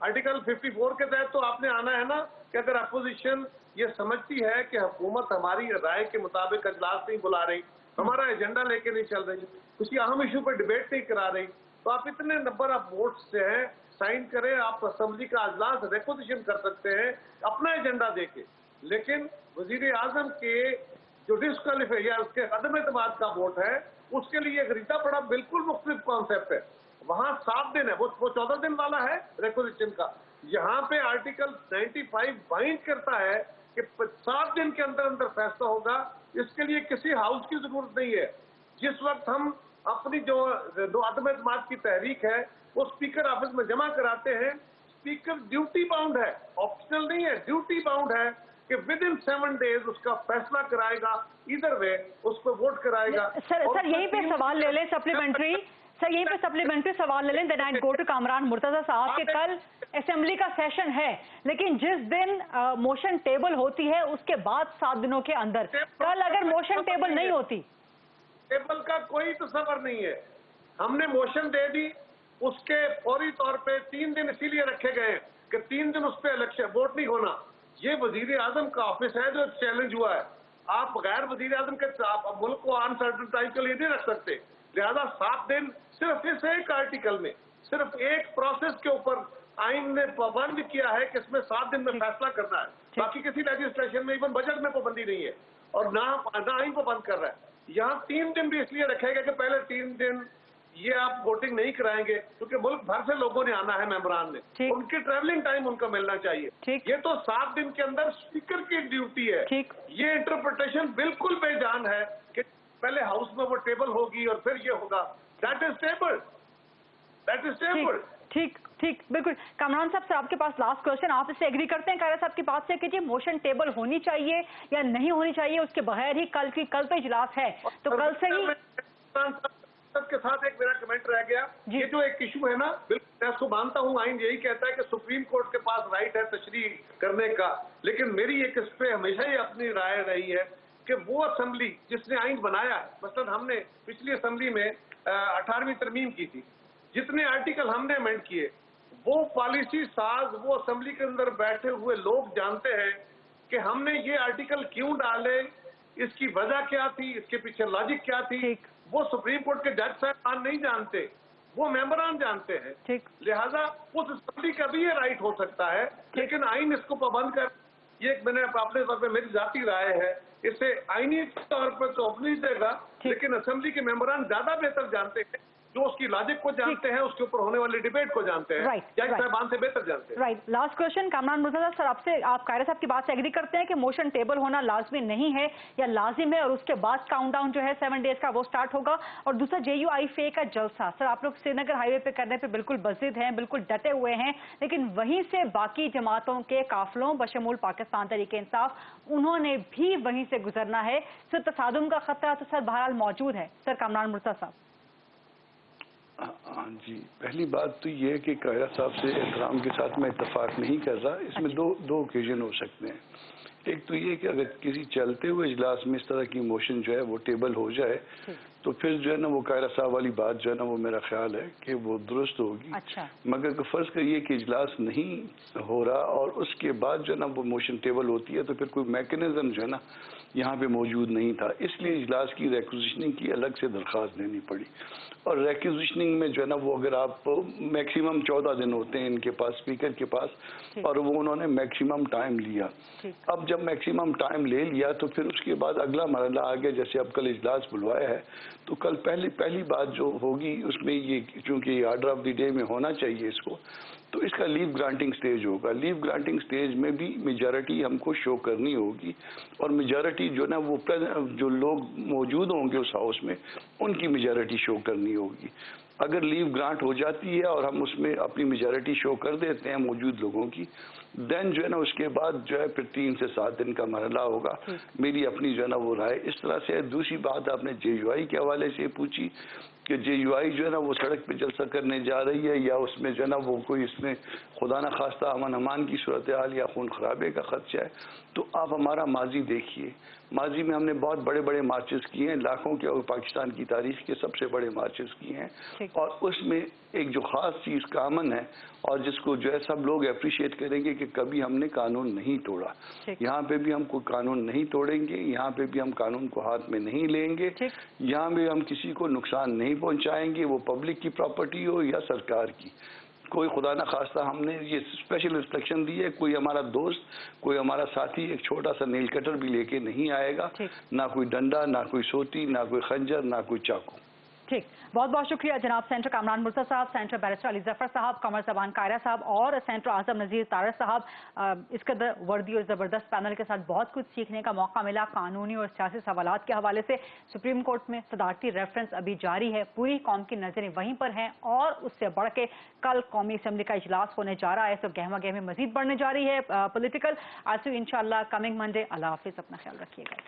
आर्टिकल 54 के तहत तो आपने आना है ना कि अगर अपोजिशन ये समझती है कि हुकूमत हमारी राय के मुताबिक अजलास नहीं बुला रही, हमारा एजेंडा लेके नहीं चल रही, किसी अहम इशू पर डिबेट नहीं करा रही, तो आप इतने नंबर ऑफ वोट्स से हैं साइन करें, आप असेंबली का अजलास रिक्वेजिशन कर सकते हैं अपना एजेंडा देके। लेकिन वजीर आजम के जो डिस्क्वालीफाई या उसके अदम एतमाद का वोट है, उसके लिए गरीता पड़ा बिल्कुल मुख्तलिफ कॉन्सेप्ट है। वहां 7 दिन है, वो 14 दिन वाला है रिक्वेजिशन का। यहाँ पे आर्टिकल 95 बाइंड करता है कि 7 दिन के अंदर अंदर फैसला होगा। इसके लिए किसी हाउस की जरूरत नहीं है। जिस वक्त हम अपनी जो अदम एतमाद की तहरीक है वो स्पीकर ऑफिस में जमा कराते हैं, स्पीकर ड्यूटी बाउंड है, ऑप्शनल नहीं है, ड्यूटी बाउंड है कि विद इन 7 डेज उसका फैसला कराएगा, इधर वे उस पर वोट कराएगा। सर यहीं पे सवाल ले लें सर यहीं पे सप्लीमेंट्री सवाल ले लें, then I go to Kamran Murtaza साहब के कल असेंबली का सेशन है, लेकिन जिस दिन मोशन टेबल होती है उसके बाद 7 दिनों के अंदर, कल अगर मोशन टेबल नहीं होती, टेबल का कोई तस्वर नहीं है। हमने मोशन दे दी, उसके फौरी तौर पे 3 दिन इसीलिए रखे गए कि 3 दिन उस पर इलेक्शन वोट नहीं होना। ये वजीर आजम का ऑफिस है जो चैलेंज हुआ है। आप गैर वजीर आजम के आप मुल्क को अनसर्टेन टाइम के लिए नहीं रख सकते, लिहाजा 7 दिन सिर्फ इस एक आर्टिकल में, सिर्फ एक प्रोसेस के ऊपर आइन ने पाबंद किया है कि इसमें 7 दिन में फैसला करना है। बाकी किसी लेजिस्लेशन में, इवन बजट में पाबंदी नहीं है, और ना आइन को बंद कर रहा है। यहाँ 3 दिन भी इसलिए रखे गए कि पहले 3 दिन ये आप वोटिंग नहीं कराएंगे क्योंकि मुल्क भर से लोगों ने आना है, मेंबरान ने, उनकी ट्रैवलिंग टाइम उनका मिलना चाहिए। ये तो 7 दिन के अंदर स्पीकर की ड्यूटी है। ये इंटरप्रिटेशन बिल्कुल बेजान है कि पहले हाउस में वो टेबल होगी और फिर ये होगा। That is table, that is table. ठीक, बिल्कुल। कामरान साहब, सर आपके पास लास्ट क्वेश्चन, आप इससे एग्री करते हैं कायरा साहब की बात से कि जी मोशन टेबल होनी चाहिए या नहीं होनी चाहिए, उसके बगैर ही कल तो इजलास है, तो कल से ही के साथ एक मेरा कमेंट रह गया। ये जो एक इशू है ना, बिल्कुल मैं इसको मानता हूँ, आइन यही कहता है कि सुप्रीम कोर्ट के पास राइट है तशरीह करने का, लेकिन मेरी एक इस पे हमेशा ही अपनी राय रही है कि वो असेंबली जिसने आइन बनाया, मसलन हमने पिछली असेंबली में 18वीं तरमीम की थी, जितने आर्टिकल हमने अमेंड किए, वो पॉलिसी साज, वो असेंबली के अंदर बैठे हुए लोग जानते हैं कि हमने ये आर्टिकल क्यों डाले, इसकी वजह क्या थी, इसके पीछे लॉजिक क्या थी। वो सुप्रीम कोर्ट के जज साहब नहीं जानते, वो मेंबरान जानते हैं। लिहाजा उस असेंबली का भी ये राइट हो सकता है, लेकिन आइन इसको पाबंद कर, ये मैंने अपने तौर पर मेरी जाती राय है, इसे आईनी तौर पर तो नहीं देगा, लेकिन असेंबली के मेंबरान ज्यादा बेहतर जानते हैं, जो उसकी लॉजिक को जानते हैं, उसके ऊपर होने वाली डिबेट को जानते हैं, जज साहबान से बेहतर जानते हैं। Right. Last question Kamran Murtaza sir आपसे, आप कायरा साहब की बात से एग्री करते हैं कि मोशन टेबल होना लाजमी नहीं है या लाजिम है, और उसके बाद काउंटडाउन जो है 7 डेज का वो स्टार्ट होगा? और दूसरा JUIFA का जलसा, सर आप लोग श्रीनगर हाईवे पे करने पे बिल्कुल बज़िद हैं, बिल्कुल डटे हुए हैं, लेकिन वहीं से बाकी जमातों के काफिलों बशमूल पाकिस्तान तहरीक इंसाफ, उन्होंने भी वहीं से गुजरना है, सर तसादुम का खतरा तो सर बहरहाल मौजूद है। सर कामरान मुर्तजा साहब। हाँ जी, पहली बात तो ये है कि कायरा साहब से एहतराम के साथ मैं इत्तफाक नहीं कर रहा। इसमें दो ओकेजन हो सकते हैं। एक तो ये कि अगर किसी चलते हुए इजलास में इस तरह की मोशन जो है वो टेबल हो जाए, तो फिर जो है ना वो कायरा साहब वाली बात जो है ना वो मेरा ख्याल है कि वो दुरुस्त होगी। मगर फर्ज करिए कि इजलास नहीं हो रहा और उसके बाद जो है ना वो मोशन टेबल होती है, तो फिर कोई मैकेनिज्म जो है ना यहाँ पे मौजूद नहीं था, इसलिए इजलास की रिक्विजिशनिंग की अलग से दरख्वास्त देनी पड़ी। और रिक्विजिशनिंग में जो है ना वो अगर आप मैक्सिमम 14 दिन होते हैं इनके पास, स्पीकर के पास, और वो उन्होंने मैक्सिमम टाइम लिया। अब जब मैक्सिमम टाइम ले लिया तो फिर उसके बाद अगला मरला आ गया। जैसे अब कल इजलास बुलवाया है, तो कल पहली बात जो होगी उसमें ये, चूंकि आर्डर ऑफ द डे में होना चाहिए इसको, तो इसका लीव ग्रांटिंग स्टेज होगा। लीव ग्रांटिंग स्टेज में भी मेजॉरिटी हमको शो करनी होगी, और मेजॉरिटी जो ना वो जो लोग मौजूद होंगे उस हाउस में उनकी मेजॉरिटी शो करनी होगी। अगर लीव ग्रांट हो जाती है और हम उसमें अपनी मेजॉरिटी शो कर देते हैं मौजूद लोगों की, देन जो है ना उसके बाद जो है फिर 3 से 7 दिन का मरहला होगा। मेरी अपनी जो है ना वो राय इस तरह से है। दूसरी बात आपने JUI के हवाले से पूछी कि JUI जो है ना वो सड़क पे जलसा करने जा रही है या उसमें जो है ना वो कोई इसमें खुदा न खास्ता अमन अमान की सूरत हाल या खून खराबे का खदशा है। तो आप हमारा माजी देखिए, माजी में हमने बहुत बड़े बड़े मार्चेस किए हैं, लाखों के, और पाकिस्तान की तारीख के सबसे बड़े मार्चेस किए हैं, और उसमें एक जो ख़ास चीज़ कामन है और जिसको जो है सब लोग अप्रिशिएट करेंगे कि कभी हमने कानून नहीं तोड़ा। यहाँ पे भी हम कोई कानून नहीं तोड़ेंगे, यहाँ पे भी हम कानून को हाथ में नहीं लेंगे, यहाँ भी हम किसी को नुकसान नहीं पहुँचाएंगे, वो पब्लिक की प्रॉपर्टी हो या सरकार की। कोई खुदा न खास्ता हमने ये स्पेशल इंस्ट्रक्शन दी है, कोई हमारा दोस्त, कोई हमारा साथी एक छोटा सा नेल कटर भी लेके नहीं आएगा, ना कोई डंडा, ना कोई सोटी, ना कोई खंजर, ना कोई चाकू। ठीक, बहुत बहुत शुक्रिया जनाब सेंटर कामरान मुर्तजा साहब, सेंटर बैरिस्टर अली जफर साहब, कमर जबान कायरा साहब और सेंटर आजम नज़ीर तारड़ साहब। इसके वर्दी और ज़बरदस्त पैनल के साथ बहुत कुछ सीखने का मौका मिला कानूनी और सियासी सवालात के हवाले से। सुप्रीम कोर्ट में सदारती रेफरेंस अभी जारी है, पूरी कौम की नजरें वहीं पर हैं, और उससे बढ़ के कल कौमी असम्बली का इजलास होने जा रहा है, तो गहमा गहमी मजीद बढ़ने जा रही है पॉलिटिकल। आज इंशाल्लाह कमिंग मंडे। अल्लाह हाफिज़, अपना ख्याल रखिएगा।